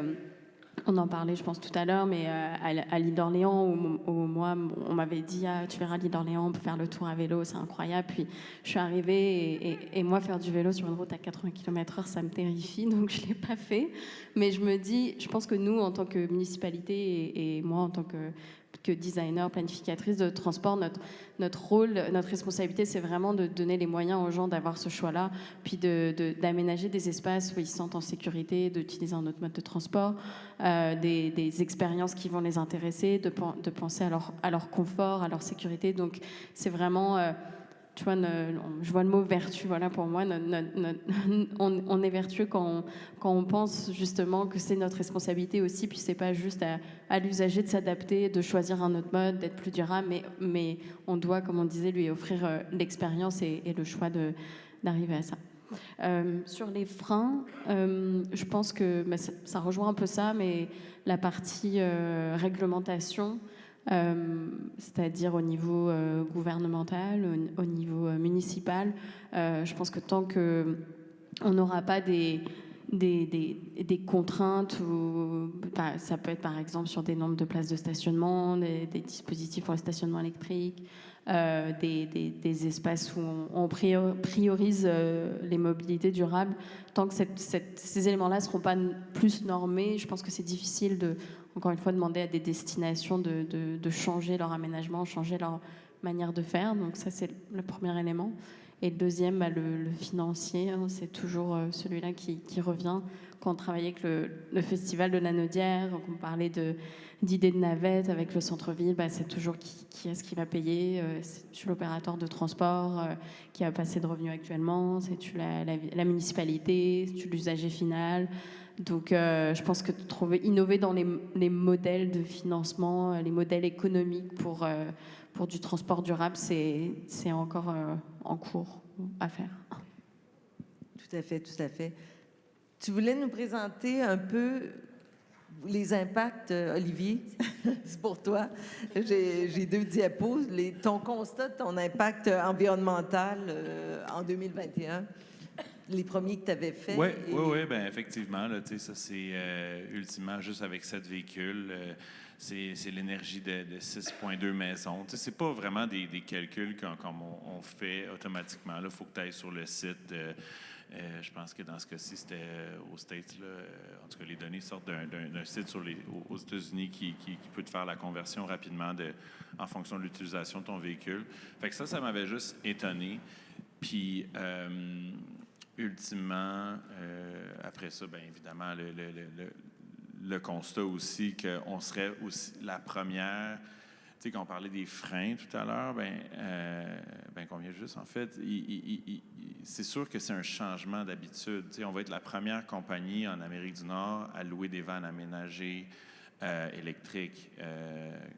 on en parlait, je pense, tout à l'heure, mais à l'île d'Orléans, où moi, on m'avait dit tu verras l'île d'Orléans, on peut faire le tour à vélo, c'est incroyable. Puis je suis arrivée et moi, faire du vélo sur une route à 80 km/h, ça me terrifie, donc je ne l'ai pas fait. Mais je me dis, je pense que nous, en tant que municipalité, et moi, en tant que designer, planificatrice de transport, notre rôle, notre responsabilité, c'est vraiment de donner les moyens aux gens d'avoir ce choix-là, puis d'aménager des espaces où ils se sentent en sécurité, d'utiliser un autre mode de transport, des expériences qui vont les intéresser, de penser à leur confort, à leur sécurité. Donc, c'est vraiment... tu vois, je vois le mot vertu, voilà, pour moi, on est vertueux quand on pense justement que c'est notre responsabilité aussi, puis c'est pas juste à l'usager de s'adapter, de choisir un autre mode, d'être plus durable, mais on doit, comme on disait, lui offrir l'expérience et le choix d'arriver à ça. Sur les freins, je pense que ça rejoint un peu ça, mais la partie réglementation, c'est-à-dire au niveau gouvernemental, au niveau municipal. Je pense que tant qu'on n'aura pas des contraintes, ça peut être par exemple sur des nombres de places de stationnement, des dispositifs pour le stationnement électrique, des espaces où on priorise les mobilités durables. Tant que ces éléments-là ne seront pas plus normés, je pense que c'est difficile encore une fois, demander à des destinations de changer leur aménagement, changer leur manière de faire. Donc ça, c'est le premier élément. Et le deuxième, le financier, hein, c'est toujours celui-là qui revient. Quand on travaillait avec le festival de la Naudière, qu'on parlait d'idées de navettes avec le centre-ville, c'est toujours qui est-ce qui va payer. C'est l'opérateur de transport qui a pas assez de revenus actuellement, c'est la municipalité, c'est l'usager final. Donc, je pense que innover dans les modèles de financement, les modèles économiques pour du transport durable, c'est encore en cours à faire. Tout à fait, tout à fait. Tu voulais nous présenter un peu les impacts, Olivier? C'est pour toi. J'ai 2 diapos. Ton constat de ton impact environnemental en 2021. Les premiers que tu avais faits. Oui, bien effectivement. Là, ça, c'est ultimement juste avec 7 véhicules. c'est l'énergie de 6,2 maisons. Tu sais, c'est pas vraiment des calculs comme on fait automatiquement. Il faut que tu ailles sur le site. Je pense que dans ce cas-ci, c'était aux States. Là, en tout cas, les données sortent d'un site aux États-Unis qui peut te faire la conversion rapidement en fonction de l'utilisation de ton véhicule. Fait que ça m'avait juste étonné. Puis, ultimement, après ça, bien évidemment, le constat aussi qu'on serait aussi la première. Tu sais, quand on parlait des freins tout à l'heure, qu'on vient juste, en fait, c'est sûr que c'est un changement d'habitude. Tu sais, on va être la première compagnie en Amérique du Nord à louer des vannes aménagées électriques.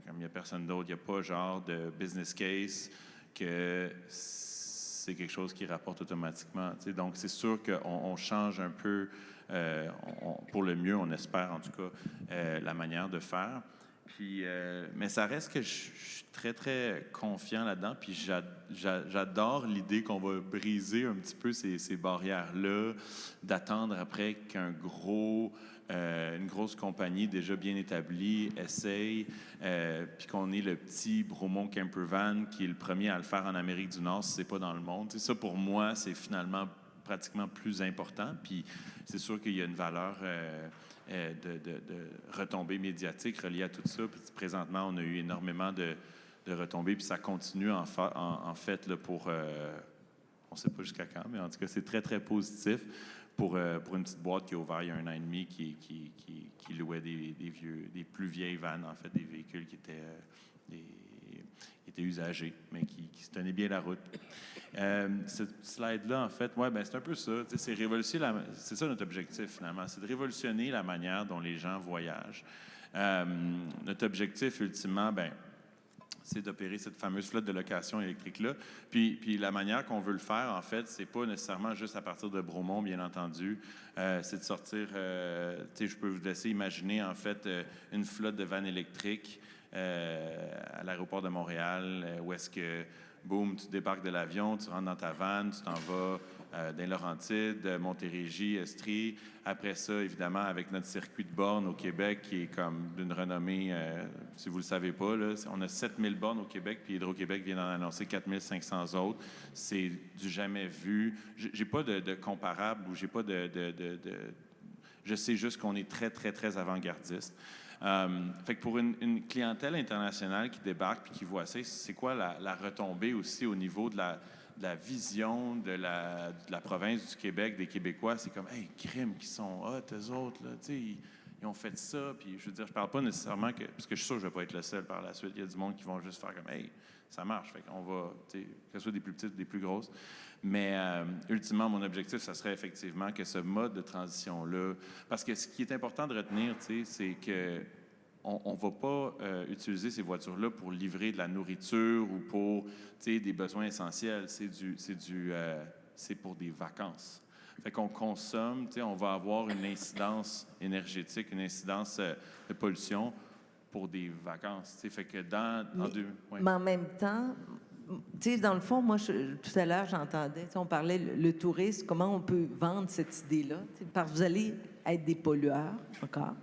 Comme il n'y a personne d'autre, il n'y a pas genre de business case que c'est quelque chose qui rapporte automatiquement. Tu sais, donc, c'est sûr qu'on change un peu, pour le mieux, on espère en tout cas, la manière de faire. Puis, mais ça reste que je suis très, très confiant là-dedans. Puis j'adore l'idée qu'on va briser un petit peu ces barrières-là, d'attendre après une grosse compagnie déjà bien établie essaye, puis qu'on est le petit Bromont Campervan qui est le premier à le faire en Amérique du Nord, si c'est pas dans le monde. Tu sais, ça, pour moi, c'est finalement pratiquement plus important. Puis c'est sûr qu'il y a une valeur de retombées médiatiques reliées à tout ça. Puis présentement, on a eu énormément de retombées, puis ça continue en fait là, pour... on ne sait pas jusqu'à quand, mais en tout cas, c'est très, très positif pour une petite boîte qui a ouvert il y a 1 an et demi, qui louait des plus vieilles vannes, en fait, des véhicules qui étaient usagés, mais qui se tenaient bien la route. Ce slide-là, en fait, c'est un peu ça. C'est ça notre objectif, finalement. C'est de révolutionner la manière dont les gens voyagent. Notre objectif, ultimement, c'est d'opérer cette fameuse flotte de location électrique-là. Puis la manière qu'on veut le faire, en fait, c'est pas nécessairement juste à partir de Bromont, bien entendu. C'est de sortir... je peux vous laisser imaginer, en fait, une flotte de vannes électriques à l'aéroport de Montréal, où est-ce que, boum, tu débarques de l'avion, tu rentres dans ta vanne, tu t'en vas dans les Laurentides, Montérégie, Estrie. Après ça, évidemment, avec notre circuit de bornes au Québec, qui est comme d'une renommée, si vous ne le savez pas, là, on a 7000 bornes au Québec, puis Hydro-Québec vient d'en annoncer 4500 autres. C'est du jamais vu. J'ai pas de comparable ou j'ai pas je sais juste qu'on est très, très, très avant-gardiste. Fait que pour une clientèle internationale qui débarque puis qui voit ça, c'est quoi la retombée aussi au niveau de la vision de la province du Québec, des Québécois? C'est comme, hey, crime, qui sont hot, eux autres, là, tu sais, ils ont fait ça. Puis je veux dire, je parle pas nécessairement parce que je suis sûr que je vais pas être le seul par la suite. Il y a du monde qui vont juste faire comme, hey, ça marche. Fait qu'on va, tu sais, que ce soit des plus petites, des plus grosses. Mais ultimement, mon objectif, ça serait effectivement que ce mode de transition-là, parce que ce qui est important de retenir, tu sais, c'est que on ne va pas utiliser ces voitures-là pour livrer de la nourriture ou pour, tu sais, des besoins essentiels. C'est pour des vacances. Fait qu'on consomme, tu sais, on va avoir une incidence énergétique, une incidence de pollution pour des vacances. Tu sais, fait que mais en même temps, tu sais, dans le fond, moi, tout à l'heure, j'entendais, on parlait le tourisme, comment on peut vendre cette idée-là, parce que vous allez être des pollueurs, encore.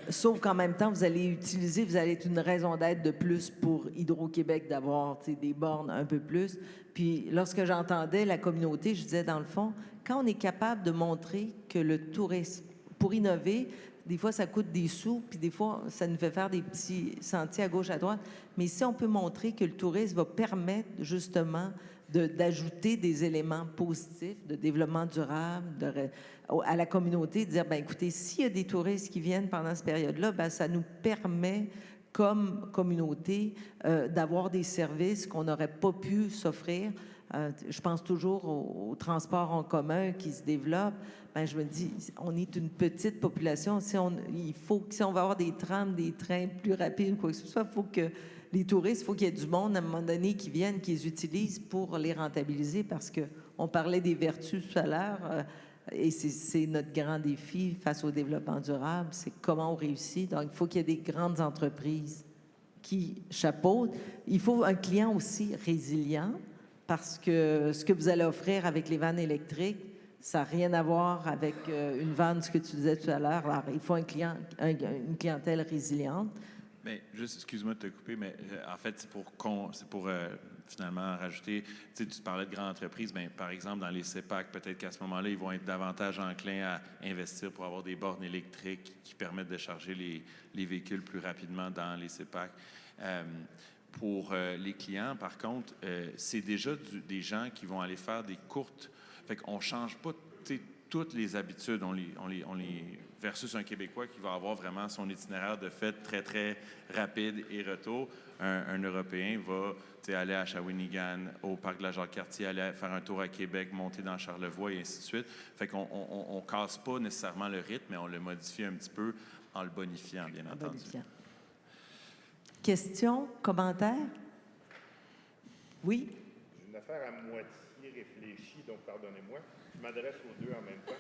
Sauf qu'en même temps, vous allez être une raison d'être de plus pour Hydro-Québec d'avoir des bornes un peu plus. Puis lorsque j'entendais la communauté, je disais, dans le fond, quand on est capable de montrer que le tourisme, pour innover, des fois, ça coûte des sous, puis des fois, ça nous fait faire des petits sentiers à gauche, à droite. Mais si on peut montrer que le tourisme va permettre justement d'ajouter des éléments positifs de développement durable à la communauté, de dire, écoutez, s'il y a des touristes qui viennent pendant cette période-là, ça nous permet, comme communauté, d'avoir des services qu'on n'aurait pas pu s'offrir. Je pense toujours au transport en commun qui se développe. Je me dis, on est une petite population. Si on va avoir des trams, des trains plus rapides, quoi que ce soit, il faut que les touristes, il faut qu'il y ait du monde à un moment donné qui viennent, qui les utilisent pour les rentabiliser, parce qu'on parlait des vertus tout à l'heure, et c'est notre grand défi face au développement durable, c'est comment on réussit. Donc, il faut qu'il y ait des grandes entreprises qui chapeautent. Il faut un client aussi résilient, parce que ce que vous allez offrir avec les vannes électriques, Ça n'a rien à voir avec une vanne, ce que tu disais tout à l'heure. Alors, il faut une clientèle résiliente. Bien, juste, excuse-moi de te couper, mais en fait, c'est pour finalement rajouter, tu parlais de grandes entreprises, bien, par exemple, dans les CEPAC, peut-être qu'à ce moment-là, ils vont être davantage enclins à investir pour avoir des bornes électriques qui permettent de charger les véhicules plus rapidement dans les CEPAC. Pour les clients, par contre, c'est déjà des gens qui vont aller faire des courtes. Fait qu'on ne change pas toutes les habitudes. On les versus un Québécois qui va avoir vraiment son itinéraire de fête très, très rapide et retour. Un Européen va aller à Shawinigan, au parc de la Jacques-Cartier, aller faire un tour à Québec, monter dans Charlevoix et ainsi de suite. Fait qu'on ne casse pas nécessairement le rythme, mais on le modifie un petit peu en le bonifiant, bien entendu. Questions, commentaires? Oui? J'ai une affaire à moitié réfléchie, donc pardonnez-moi. Je m'adresse aux deux en même temps.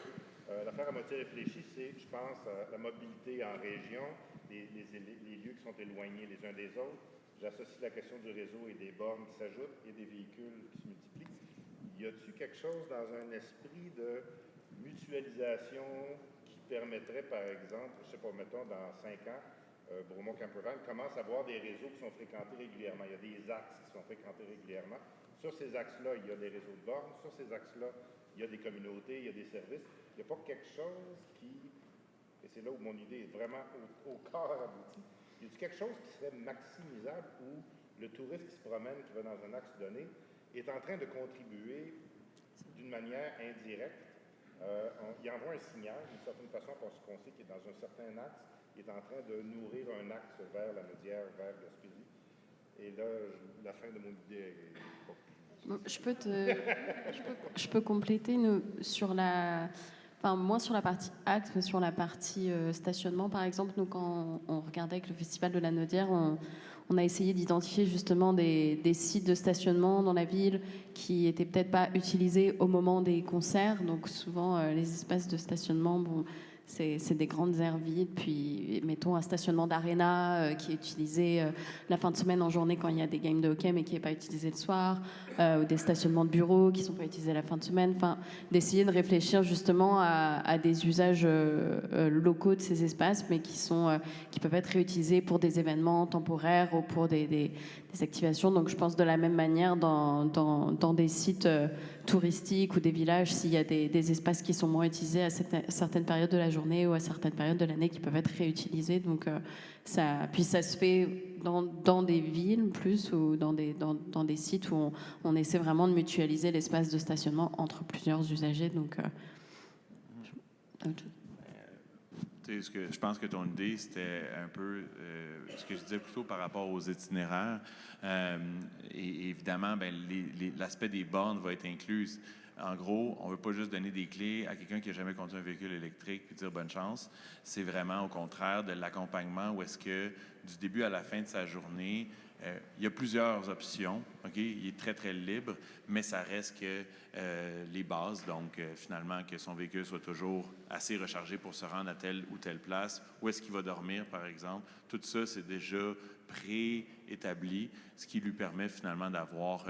L'affaire à moitié réfléchie, c'est, je pense, la mobilité en région, les lieux qui sont éloignés les uns des autres. J'associe la question du réseau et des bornes qui s'ajoutent et des véhicules qui se multiplient. Y a-t-il quelque chose dans un esprit de mutualisation qui permettrait, par exemple, je ne sais pas, mettons, dans 5 ans, Bromont Campervan commence à avoir des réseaux qui sont fréquentés régulièrement. Il y a des axes qui sont fréquentés régulièrement. Sur ces axes-là, il y a des réseaux de bornes. Sur ces axes-là, il y a des communautés, il y a des services. Il n'y a pas quelque chose qui, et c'est là où mon idée est vraiment au corps abouti, il y a quelque chose qui serait maximisable où le touriste qui se promène, qui va dans un axe donné, est en train de contribuer d'une manière indirecte. Il envoie un signal, d'une certaine façon, parce qu'on sait qu'il est dans un certain axe, il est en train de nourrir un axe vers la Naudière, vers Gaspésie. Et là, la fin de mon idée est... Je peux compléter sur la... Enfin, moins sur la partie axe, mais sur la partie stationnement, par exemple. Nous, quand on regardait avec le Festival de la Naudière, on a essayé d'identifier justement des sites de stationnement dans la ville qui n'étaient peut-être pas utilisés au moment des concerts. Donc souvent, les espaces de stationnement, bon, c'est des grandes aires vides. Puis, mettons, un stationnement d'aréna qui est utilisé la fin de semaine en journée quand il y a des games de hockey, mais qui n'est pas utilisé le soir. Ou des stationnements de bureaux qui ne sont pas utilisés la fin de semaine. Enfin, d'essayer de réfléchir justement à des usages locaux de ces espaces, mais qui peuvent être réutilisés pour des événements temporaires ou pour des activations. Donc, je pense de la même manière dans des sites touristiques ou des villages, s'il y a des espaces qui sont moins utilisés à certaines périodes de la journée ou à certaines périodes de l'année qui peuvent être réutilisés. Donc, ça se fait dans des villes plus ou dans des sites où on essaie vraiment de mutualiser l'espace de stationnement entre plusieurs usagers. Donc, je pense que ton idée, c'était un peu ce que je disais plutôt par rapport aux itinéraires. Et évidemment, l'aspect des bornes va être inclus. En gros, on ne veut pas juste donner des clés à quelqu'un qui n'a jamais conduit un véhicule électrique puis dire bonne chance. C'est vraiment au contraire de l'accompagnement où est-ce que du début à la fin de sa journée, il y a plusieurs options. Okay? Il est très, très libre, mais ça reste que les bases, donc finalement que son véhicule soit toujours assez rechargé pour se rendre à telle ou telle place. Où est-ce qu'il va dormir, par exemple? Tout ça, c'est déjà préétabli, ce qui lui permet finalement d'avoir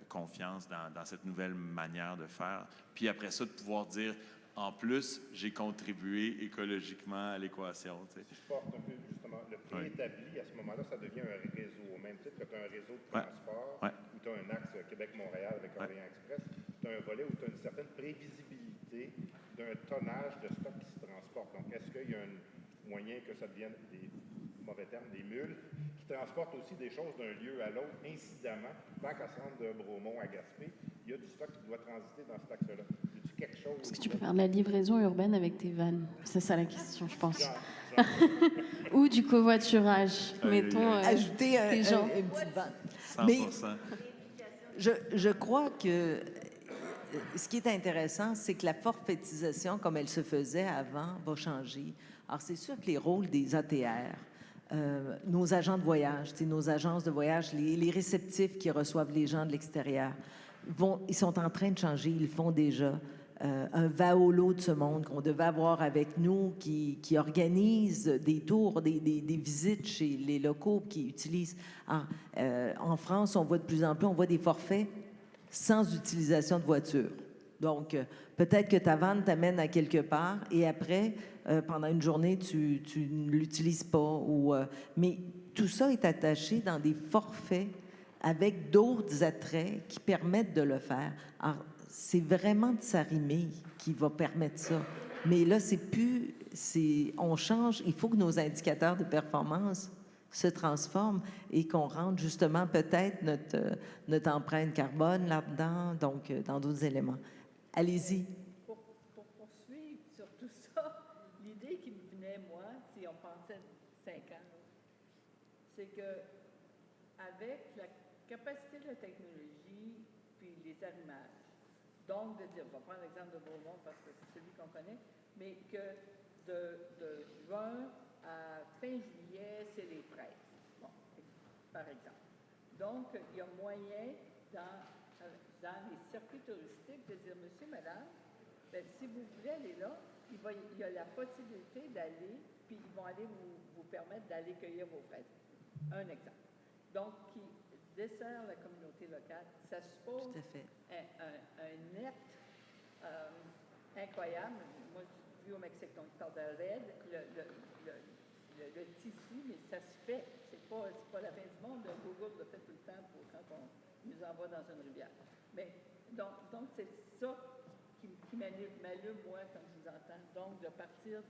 confiance dans cette nouvelle manière de faire. Puis après ça, de pouvoir dire, en plus, j'ai contribué écologiquement à l'équation. Tu sais. Si je porte un peu justement le préétabli, à ce moment-là, ça devient un réseau. Au même titre que tu as un réseau de transport, où tu as un axe Québec-Montréal avec Orient Express, tu as un volet où tu as une certaine prévisibilité d'un tonnage de stock qui se transporte. Donc, est-ce qu'il y a un moyen que ça devienne des mauvais termes, des mules, qui transportent aussi des choses d'un lieu à l'autre, incidemment, tant qu'à se rendre de Bromont à Gaspé, il y a du stock qui doit transiter dans cet axe-là. Y a-t-il quelque chose... Est-ce que tu peux faire de la livraison urbaine avec tes vannes? C'est ça la question, je pense. Ou du covoiturage, mettons. Ajouter une petite vanne. 100%. Mais je crois que ce qui est intéressant, c'est que la forfaitisation, comme elle se faisait avant, va changer. Alors, c'est sûr que les rôles des ATR, nos agents de voyage, nos agences de voyage, les réceptifs qui reçoivent les gens de l'extérieur, ils sont en train de changer, ils le font déjà. Un Vaolo de ce monde qu'on devait avoir avec nous, qui organise des tours, des visites chez les locaux, qui utilisent... En France, on voit de plus en plus, on voit des forfaits sans utilisation de voiture. Donc, peut-être que ta vanne t'amène à quelque part et après, pendant une journée, tu ne l'utilises pas. Mais tout ça est attaché dans des forfaits avec d'autres attraits qui permettent de le faire. Alors, c'est vraiment de s'arrimer qui va permettre ça. Mais là, on change. Il faut que nos indicateurs de performance se transforment et qu'on rentre justement peut-être notre empreinte carbone là-dedans, donc dans d'autres éléments. Allez-y. Pour poursuivre sur tout ça, l'idée qui me venait, moi, si on pensait 5 ans, c'est que avec la capacité de la technologie puis les arrimages, donc de dire, on va prendre l'exemple de Beaumont parce que c'est celui qu'on connaît, mais que de juin à fin juillet, c'est les prêtres, bon, par exemple. Donc, il y a moyen dans les circuits touristiques de dire, monsieur, madame, ben, si vous voulez aller là, il y a la possibilité d'aller, puis ils vont aller vous permettre d'aller cueillir vos fraises. Un exemple. Donc, qui dessert la communauté locale, ça suppose un net incroyable. Moi, j'ai vu au Mexique, donc je parle de RED, le tissu, mais ça se fait. C'est pas la fin du monde. Google le fait tout le temps quand on nous envoie dans une rivière. Mais donc c'est ça qui m'allume, moi, quand je vous entends. Donc, de partir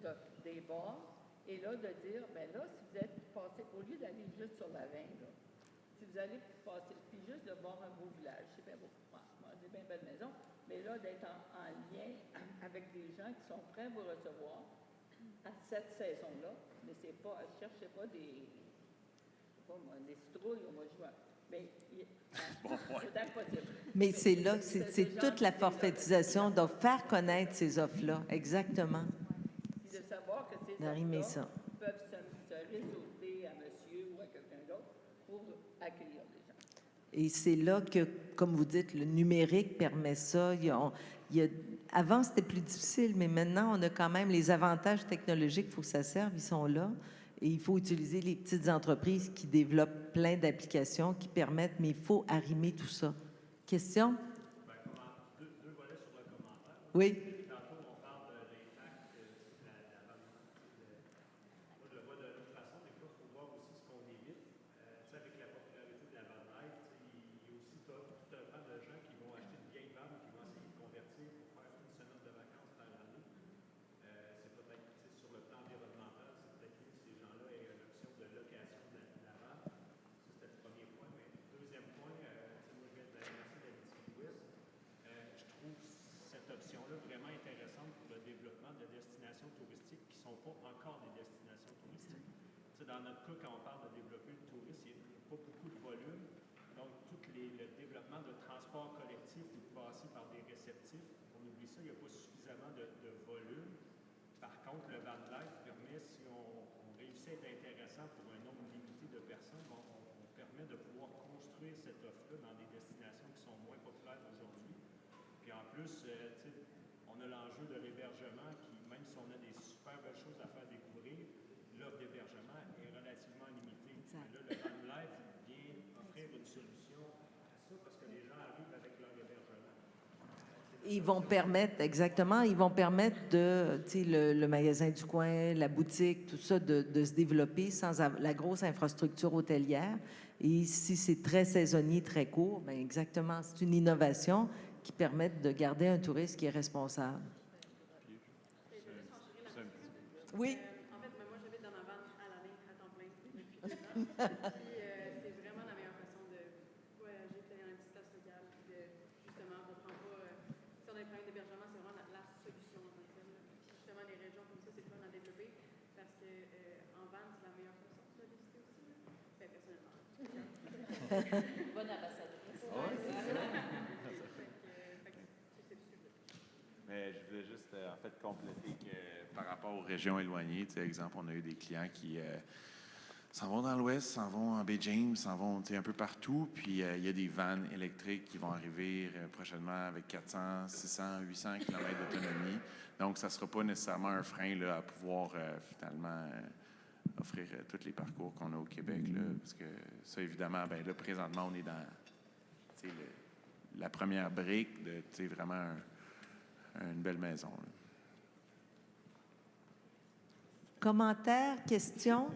des bords et là, de dire, bien là, si vous êtes passé, au lieu d'aller juste sur la Reine, là, si vous allez passer, puis juste de voir un beau village, c'est bien beau, des bien belles maisons, mais là, d'être en lien avec des gens qui sont prêts à vous recevoir à cette saison-là, mais c'est pas, cherchez pas des citrouilles au mois de juin. Mais c'est impossible. Mais c'est là, c'est toute la forfaitisation, donc faire connaître ces offres-là, exactement. Puis de savoir que ces offres-là peuvent se réseauter à monsieur ou à quelqu'un d'autre pour accueillir les gens. Et c'est là que, comme vous dites, le numérique permet ça. Avant, c'était plus difficile, mais maintenant, on a quand même les avantages technologiques, il faut que ça serve, ils sont là. Et il faut utiliser les petites entreprises qui développent plein d'applications qui permettent, mais il faut arrimer tout ça. Question? Deux volets sur le commentaire. Oui. Tantôt, on parle de l'impact de le voit de l'autre façon. Des fois, il faut voir aussi ce qu'on évite. Avec la popularité de la Van Life, il y a aussi tout un pan de gens qui vont acheter de vieilles vannes qui vont essayer de convertir pour faire une semaine de vacances par l'année. C'est peut-être, sur le plan environnemental, c'est peut-être que ces gens-là aient une option de location de la vanne. Ça, c'était le premier point. Mais deuxième point, moi, je viens de la Abitibi-Ouest. Je trouve cette option-là vraiment intéressante pour le développement de destinations touristiques qui ne sont pas encore des destinations touristiques. Dans notre cas, quand on parle de développer le tourisme, il n'y a pas beaucoup de volume. Donc, tout le développement de transport collectif ou de passer par des réceptifs, on oublie ça, il n'y a pas suffisamment de volume. Par contre, le van life permet, si on réussit à être intéressant pour un nombre limité de personnes, on permet de pouvoir construire cette offre-là dans des destinations qui sont moins populaires aujourd'hui. Puis en plus, on a l'enjeu de l'hébergement qui, même si on a des super belles choses à faire découvrir, l'offre d'hébergement est relativement limitée. Là, le van life vient offrir une solution à ça parce que les gens arrivent avec leur hébergement. Ils vont permettre, exactement, ils vont permettre le magasin du coin, la boutique, tout ça, de se développer sans la grosse infrastructure hôtelière. Et si c'est très saisonnier, très court, bien exactement, c'est une innovation qui permet de garder un touriste qui est responsable. Oui. En fait, moi, j'habite dans ma vanne à l'année, à temps plein, depuis 2 ans. Puis c'est vraiment la meilleure façon de voyager, d'aller dans une petite place locale, puis justement, on prend pas. Si on a des problèmes d'hébergement, c'est vraiment la solution en tant que telle. Puis justement, les régions comme ça, c'est fun à développer parce qu'en vanne, c'est la meilleure façon de visiter aussi. Fait personnellement. Bonne ambassadrice. Mais je voulais juste, en fait, compléter que par rapport aux régions éloignées, exemple, on a eu des clients qui s'en vont dans l'Ouest, s'en vont en Baie-James, s'en vont un peu partout. Puis il y a des vannes électriques qui vont arriver prochainement avec 400, 600, 800 km d'autonomie. Donc, ça ne sera pas nécessairement un frein là, à pouvoir finalement offrir tous les parcours qu'on a au Québec. Là, parce que ça, évidemment, ben là, présentement, on est dans la première brique de vraiment une belle maison. Là. Commentaires, questions?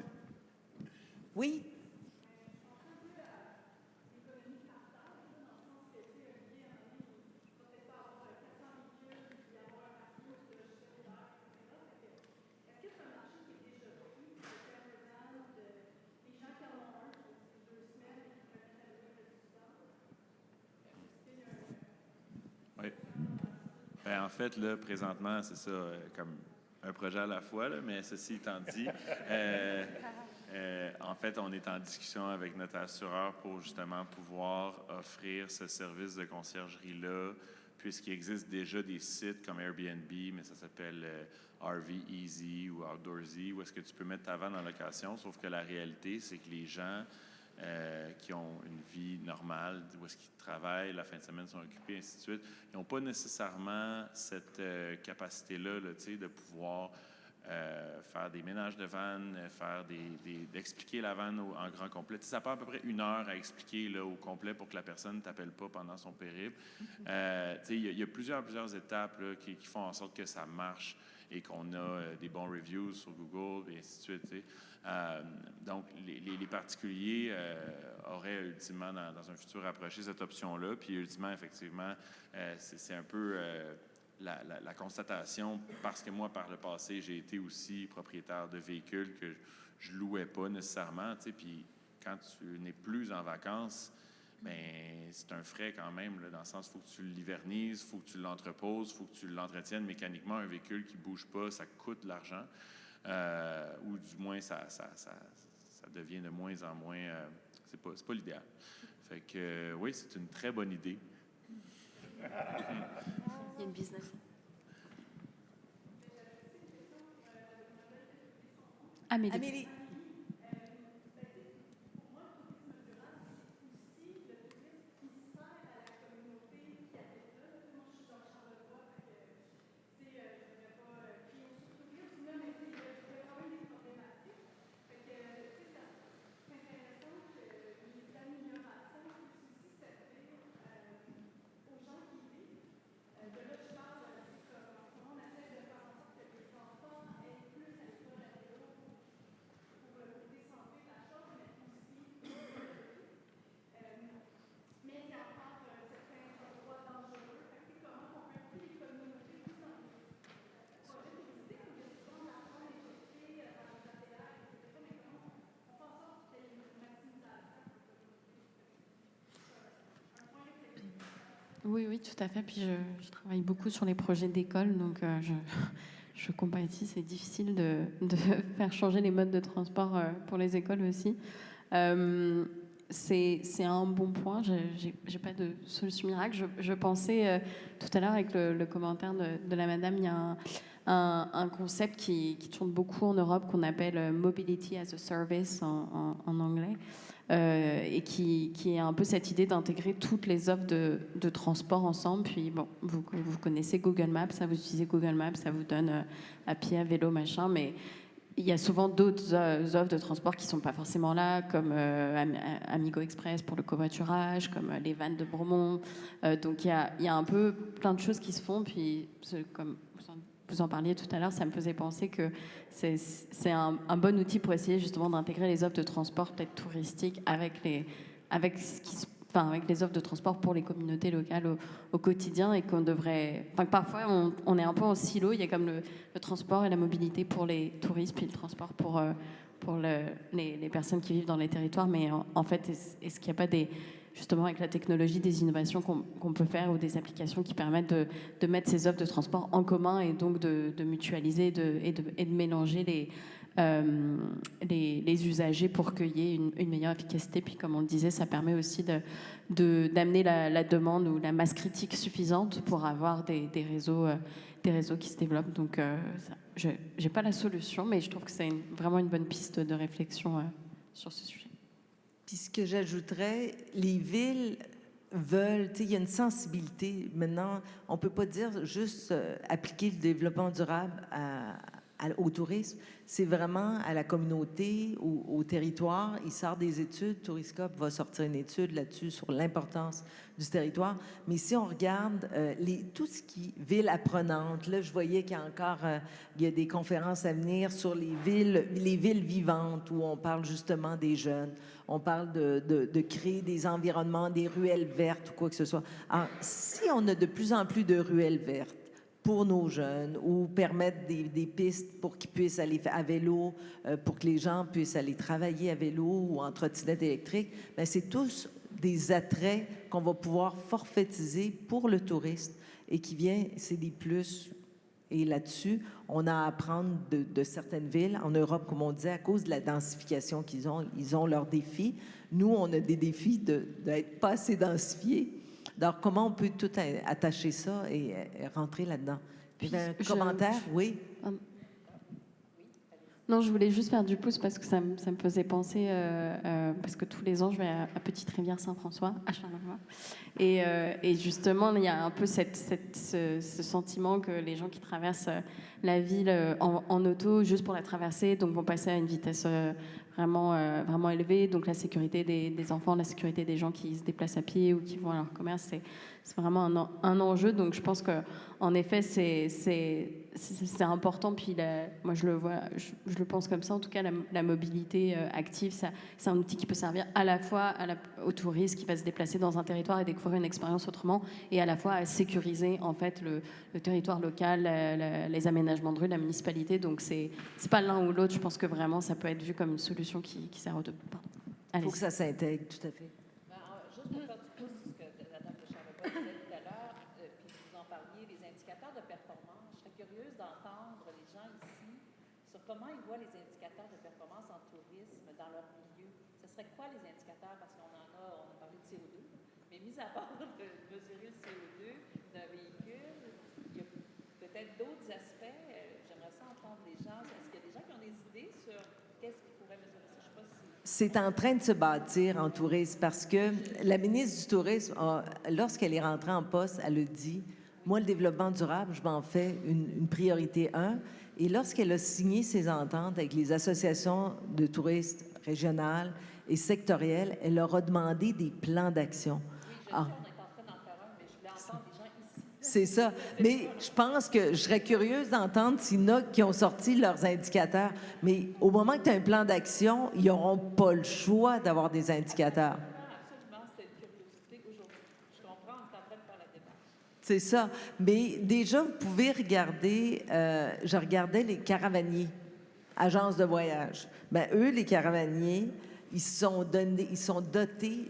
Oui? Oui. Ben, en fait, là, présentement, c'est ça, comme un projet à la fois, là, mais ceci étant dit, en fait, on est en discussion avec notre assureur pour justement pouvoir offrir ce service de conciergerie-là, puisqu'il existe déjà des sites comme Airbnb, mais ça s'appelle RV Easy ou Outdoorsy, où est-ce que tu peux mettre ta vanne en location, sauf que la réalité, c'est que les gens qui ont une vie normale, où est-ce qu'ils travaillent, la fin de semaine sont occupés, ainsi de suite, ils n'ont pas nécessairement cette capacité-là, là, de pouvoir faire des ménages de vannes, d'expliquer la vanne en grand complet. Ça prend à peu près 1 heure à expliquer là, au complet pour que la personne ne t'appelle pas pendant son périple. Il y a plusieurs étapes là, qui font en sorte que ça marche et qu'on a des bons reviews sur Google et ainsi de suite. Donc, les particuliers auraient ultimement, dans un futur approché, cette option-là. Puis, ultimement, effectivement, c'est un peu la constatation, parce que moi, par le passé, j'ai été aussi propriétaire de véhicules que je louais pas nécessairement. Puis, quand tu n'es plus en vacances, bien, c'est un frais quand même, là, dans le sens, il faut que tu l'hivernises, il faut que tu l'entreposes, il faut que tu l'entretiennes mécaniquement. Un véhicule qui ne bouge pas, ça coûte de l'argent. Ou du moins, ça devient de moins en moins... c'est pas l'idéal. Fait que, oui, c'est une très bonne idée. Il y a une business. Amélie. Oui, oui, tout à fait. Puis je travaille beaucoup sur les projets d'école, donc je compatis. C'est difficile de faire changer les modes de transport pour les écoles aussi. C'est un bon point. J'ai pas de solution miracle. Je pensais tout à l'heure avec le commentaire de la madame, il y a un concept qui tourne beaucoup en Europe qu'on appelle Mobility as a Service en anglais. Et qui est un peu cette idée d'intégrer toutes les offres de transport ensemble. Puis bon, vous connaissez Google Maps, ça, vous utilisez Google Maps, ça vous donne à pied, à vélo, machin, mais il y a souvent d'autres offres de transport qui ne sont pas forcément là, comme Amigo Express pour le covoiturage, comme les vannes de Bromont. Donc il y a un peu plein de choses qui se font. Puis comme vous en parliez tout à l'heure, ça me faisait penser que c'est un bon outil pour essayer justement d'intégrer les offres de transport peut-être touristiques avec les offres de transport pour les communautés locales au quotidien, et qu'on devrait... parfois, on est un peu en silo. Il y a comme le transport et la mobilité pour les touristes, puis le transport pour les personnes qui vivent dans les territoires. Mais en fait, est-ce qu'il n'y a pas justement avec la technologie, des innovations qu'on peut faire, ou des applications qui permettent de mettre ces offres de transport en commun, et donc de mutualiser et de mélanger les usagers pour qu'il y ait une meilleure efficacité. Puis comme on le disait, ça permet aussi d'amener la demande ou la masse critique suffisante pour avoir des réseaux qui se développent. Donc je n'ai pas la solution, mais je trouve que c'est vraiment une bonne piste de réflexion sur ce sujet. Puis ce que j'ajouterais, les villes veulent, il y a une sensibilité. Maintenant, on ne peut pas dire juste appliquer le développement durable au tourisme, c'est vraiment à la communauté, au territoire. Il sort des études. Touriscope va sortir une étude là-dessus sur l'importance du territoire. Mais si on regarde tout ce qui est ville apprenante, là, je voyais qu'il y a encore il y a des conférences à venir sur les villes vivantes où on parle justement des jeunes. On parle de créer des environnements, des ruelles vertes ou quoi que ce soit. Alors, si on a de plus en plus de ruelles vertes, pour nos jeunes ou permettre des pistes pour qu'ils puissent aller à vélo, pour que les gens puissent aller travailler à vélo ou en trottinette électrique, bien, c'est tous des attraits qu'on va pouvoir forfaitiser pour le touriste et qui vient, c'est des plus. Et là-dessus, on a à apprendre de certaines villes. En Europe, comme on disait, à cause de la densification qu'ils ont, ils ont leurs défis. Nous, on a des défis d'être pas assez densifiés. Alors, comment on peut tout attacher ça et rentrer là-dedans? Puis, un commentaire? Oui? Non, je voulais juste faire du pouce parce que ça me faisait penser, parce que tous les ans, je vais à Petite Rivière Saint-François, à Charleroi. Et justement, il y a un peu ce sentiment que les gens qui traversent la ville en auto, juste pour la traverser, donc vont passer à une vitesse vraiment élevée. Donc la sécurité des enfants, la sécurité des gens qui se déplacent à pied ou qui vont à leur commerce, c'est vraiment un enjeu. Donc je pense qu'en effet, c'est important. Puis moi, je le vois, je le pense comme ça. En tout cas, la mobilité active, c'est un outil qui peut servir à la fois au touriste qui va se déplacer dans un territoire et découvrir une expérience autrement, et à la fois à sécuriser en fait le territoire local, les aménagements de rue, la municipalité. Donc c'est pas l'un ou l'autre. Je pense que vraiment, ça peut être vu comme une solution qui sert aux deux. Il faut que ça s'intègre, tout à fait. Juste pour faire du pouce, ce que la dame de Charlevoix disait tout à l'heure, puis vous en parliez, les indicateurs de performance. Je serais curieuse d'entendre les gens ici sur comment ils voient les indicateurs de performance en tourisme dans leur milieu. Ce serait quoi les indicateurs? Parce qu'on a parlé de CO2, mais mis à part de mesurer le CO2 d'un véhicule, il y a peut-être d'autres aspects. J'aimerais ça entendre les gens. Est-ce qu'il y a des gens qui ont des idées sur qu'est-ce qu'ils pourraient mesurer? Ça, je sais pas si... C'est en train de se bâtir en tourisme parce que la ministre du Tourisme, lorsqu'elle est rentrée en poste, elle a dit, moi, le développement durable, je m'en fais une priorité 1. Et lorsqu'elle a signé ses ententes avec les associations de touristes régionales et sectorielles, elle leur a demandé des plans d'action. Oui, je sais, on est en train d'en faire un, mais je voulais entendre les gens ici. C'est ça. Mais je pense que je serais curieuse d'entendre s'il y en a qui ont sorti leurs indicateurs. Mais au moment que tu as un plan d'action, ils n'auront pas le choix d'avoir des indicateurs. Absolument, c'était une curiosité aujourd'hui. Je comprends, on est en train de faire la démarche. C'est ça. Mais déjà, vous pouvez regarder, je regardais les caravaniers, agences de voyage. Bien, eux, les caravaniers, ils sont dotés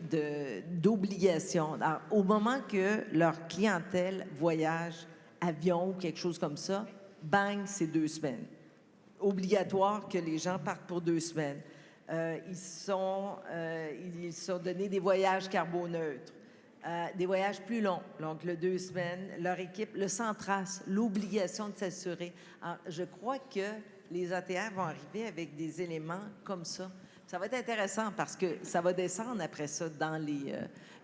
d'obligations. Alors, au moment que leur clientèle voyage, avion ou quelque chose comme ça, bang, c'est 2 semaines. Obligatoire que les gens partent pour 2 semaines. Ils sont donnés des voyages carboneutres. Des voyages plus longs, donc le 2 semaines, leur équipe, le sans trace, l'obligation de s'assurer. Alors, je crois que les ATR vont arriver avec des éléments comme ça. Ça va être intéressant parce que ça va descendre après ça dans les...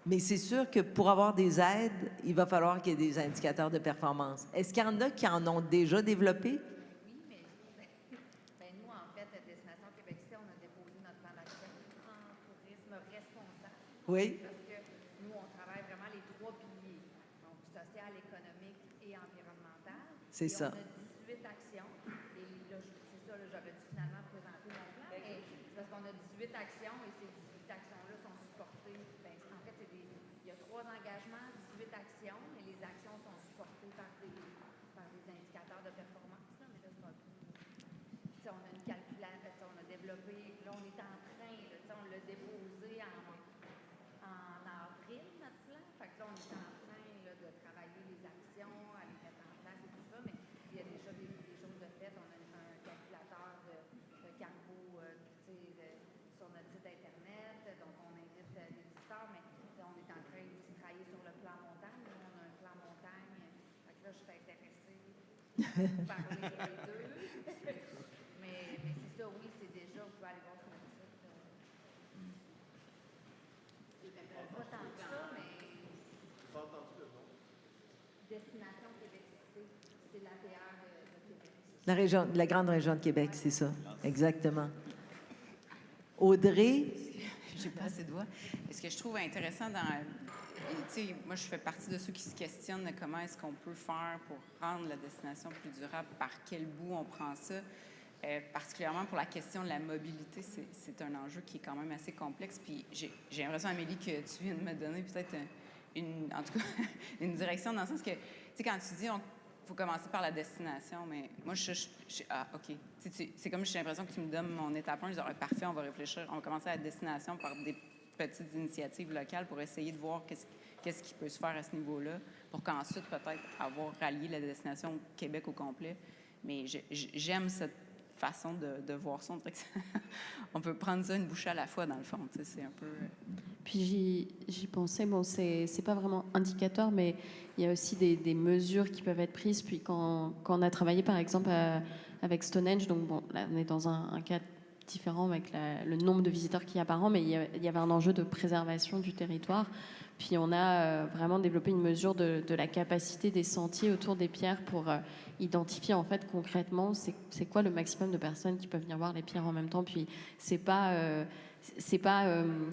mais c'est sûr que pour avoir des aides, il va falloir qu'il y ait des indicateurs de performance. Est-ce qu'il y en a qui en ont déjà développé? Oui, mais nous, en fait, à Destination Québec Cité, on a déposé notre plan d'action en tourisme responsable. Oui. Parce que nous, on travaille vraiment les 3 piliers, donc social, économique et environnemental. C'est ça. On a 18 actions. Et là, c'est ça, là, j'aurais dû finalement présenter mon plan, mais c'est parce qu'on a 18 actions et ces 18 actions-là sont supportées. Ben, en fait, il y a 3 engagements, 18 actions, et les actions sont supportées par des indicateurs de performance. Là, mais là, c'est pas tout. On a une calculation, on a développé, là, on est en train, là, on l'a déposé en avril, notre plan. Fait que là, on est en train là, de travailler les actions, à les mettre en place et tout ça, mais il y a déjà des choses de fait. On a un calculateur de cargo sur notre site Internet, donc on invite des visiteurs, mais on est en train aussi de travailler sur le plan montagne. Nous, on a un plan montagne. Fait que là, je suis intéressée à vous parler des deux. Mais c'est ça, oui, c'est déjà, vous pouvez aller voir sur notre site. Pas tant que ça, mais... Destination Québec Cité, c'est l'APR de Québec. La grande région de Québec, c'est ça. Exactement. Audrey? J'ai pas assez de voix. Et ce que je trouve intéressant tu sais, moi, je fais partie de ceux qui se questionnent de comment est-ce qu'on peut faire pour rendre la destination plus durable, par quel bout on prend ça. Particulièrement pour la question de la mobilité, c'est un enjeu qui est quand même assez complexe. Puis j'ai l'impression, Amélie, que tu viens de me donner peut-être en tout cas, une direction dans le sens que, tu sais, quand tu dis il faut commencer par la destination, mais moi, OK. C'est comme j'ai l'impression que tu me donnes mon étape 1, je dis, parfait, on va réfléchir, on va commencer à la destination par des petites initiatives locales pour essayer de voir qu'est-ce qui peut se faire à ce niveau-là, pour qu'ensuite, peut-être, avoir rallié la destination Québec au complet. Mais j'aime cette façon de voir ça. On peut prendre ça une bouchée à la fois, dans le fond. C'est un peu... Puis j'y pensais, bon, c'est pas vraiment indicateur, mais il y a aussi des mesures qui peuvent être prises. Puis quand on a travaillé, par exemple, avec Stonehenge, donc bon, là, on est dans un cas différent avec le nombre de visiteurs qu'il y a par an, mais il y avait un enjeu de préservation du territoire. Puis on a vraiment développé une mesure de la capacité des sentiers autour des pierres pour identifier en fait concrètement c'est quoi le maximum de personnes qui peuvent venir voir les pierres en même temps. Puis c'est pas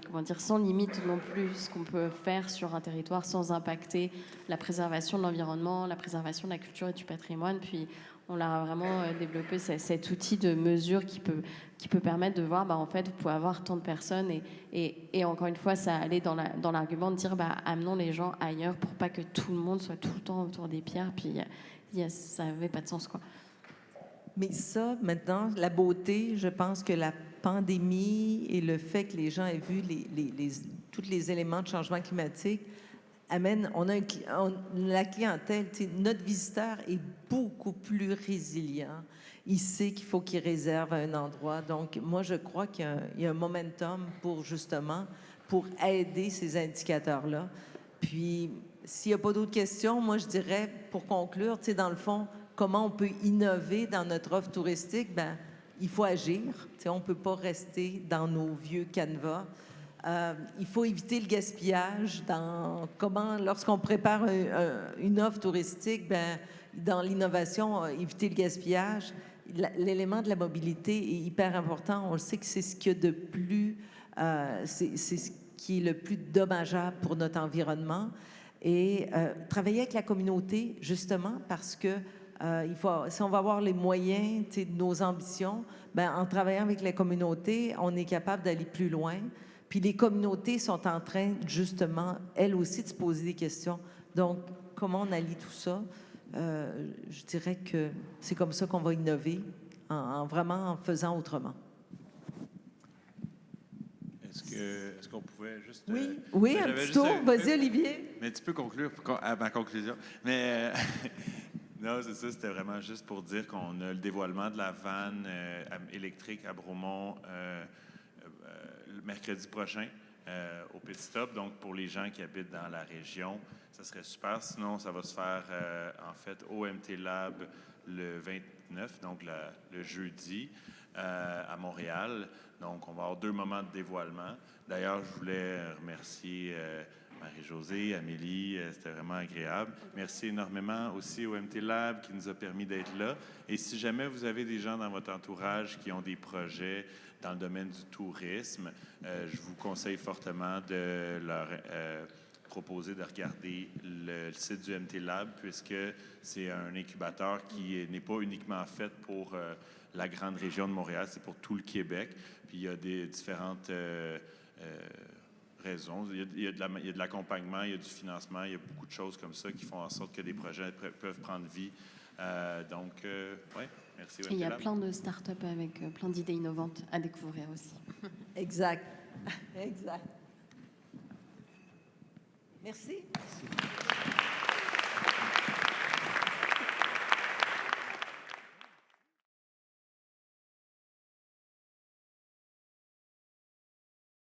comment dire, sans limite non plus ce qu'on peut faire sur un territoire sans impacter la préservation de l'environnement, la préservation de la culture et du patrimoine. Puis on a vraiment développé cet outil de mesure qui peut permettre de voir, en fait, vous pouvez avoir tant de personnes et encore une fois, ça allait dans l'argument de dire, amenons les gens ailleurs pour pas que tout le monde soit tout le temps autour des pierres. Puis ça n'avait pas de sens, quoi. Mais ça, maintenant, la beauté, je pense que la pandémie et le fait que les gens aient vu tous les éléments de changement climatique amène, la clientèle, notre visiteur est beaucoup plus résilient. Il sait qu'il faut qu'il réserve à un endroit. Donc, moi, je crois qu'il y a un momentum pour aider ces indicateurs-là. Puis, s'il n'y a pas d'autres questions, moi, je dirais, pour conclure, dans le fond, comment on peut innover dans notre offre touristique? Il faut agir. On ne peut pas rester dans nos vieux canevas. Il faut éviter le gaspillage. Lorsqu'on prépare une offre touristique, dans l'innovation, éviter le gaspillage. L'élément de la mobilité est hyper important. On le sait que c'est ce qu'il y a de plus, c'est ce qui est le plus dommageable pour notre environnement. Et travailler avec la communauté, justement, parce que si on va avoir les moyens de nos ambitions, en travaillant avec la communauté, on est capable d'aller plus loin. Puis les communautés sont en train, justement, elles aussi, de se poser des questions. Donc, comment on allie tout ça? Je dirais que c'est comme ça qu'on va innover, vraiment en faisant autrement. Est-ce qu'on pouvait juste... Oui, un petit tour. Vas-y, Olivier. Mais tu peux conclure à ma conclusion. Mais non, c'est ça, c'était vraiment juste pour dire qu'on a le dévoilement de la vanne électrique à Bromont le mercredi prochain au Pit Stop. Donc, pour les gens qui habitent dans la région, ça serait super. Sinon, ça va se faire, en fait, au MT Lab le 29, donc le jeudi, à Montréal. Donc, on va avoir 2 moments de dévoilement. D'ailleurs, je voulais remercier Marie-Josée, Amélie, c'était vraiment agréable. Merci énormément aussi au MT Lab qui nous a permis d'être là. Et si jamais vous avez des gens dans votre entourage qui ont des projets dans le domaine du tourisme, je vous conseille fortement de leur proposer de regarder le site du MT Lab, puisque c'est un incubateur qui n'est pas uniquement fait pour la grande région de Montréal, c'est pour tout le Québec. Puis il y a des différentes raisons. Il y a de l'accompagnement, il y a du financement, il y a beaucoup de choses comme ça qui font en sorte que des projets peuvent prendre vie. Oui, merci. Il y a plein de start-up avec plein d'idées innovantes à découvrir aussi. Exact. Exact. Merci.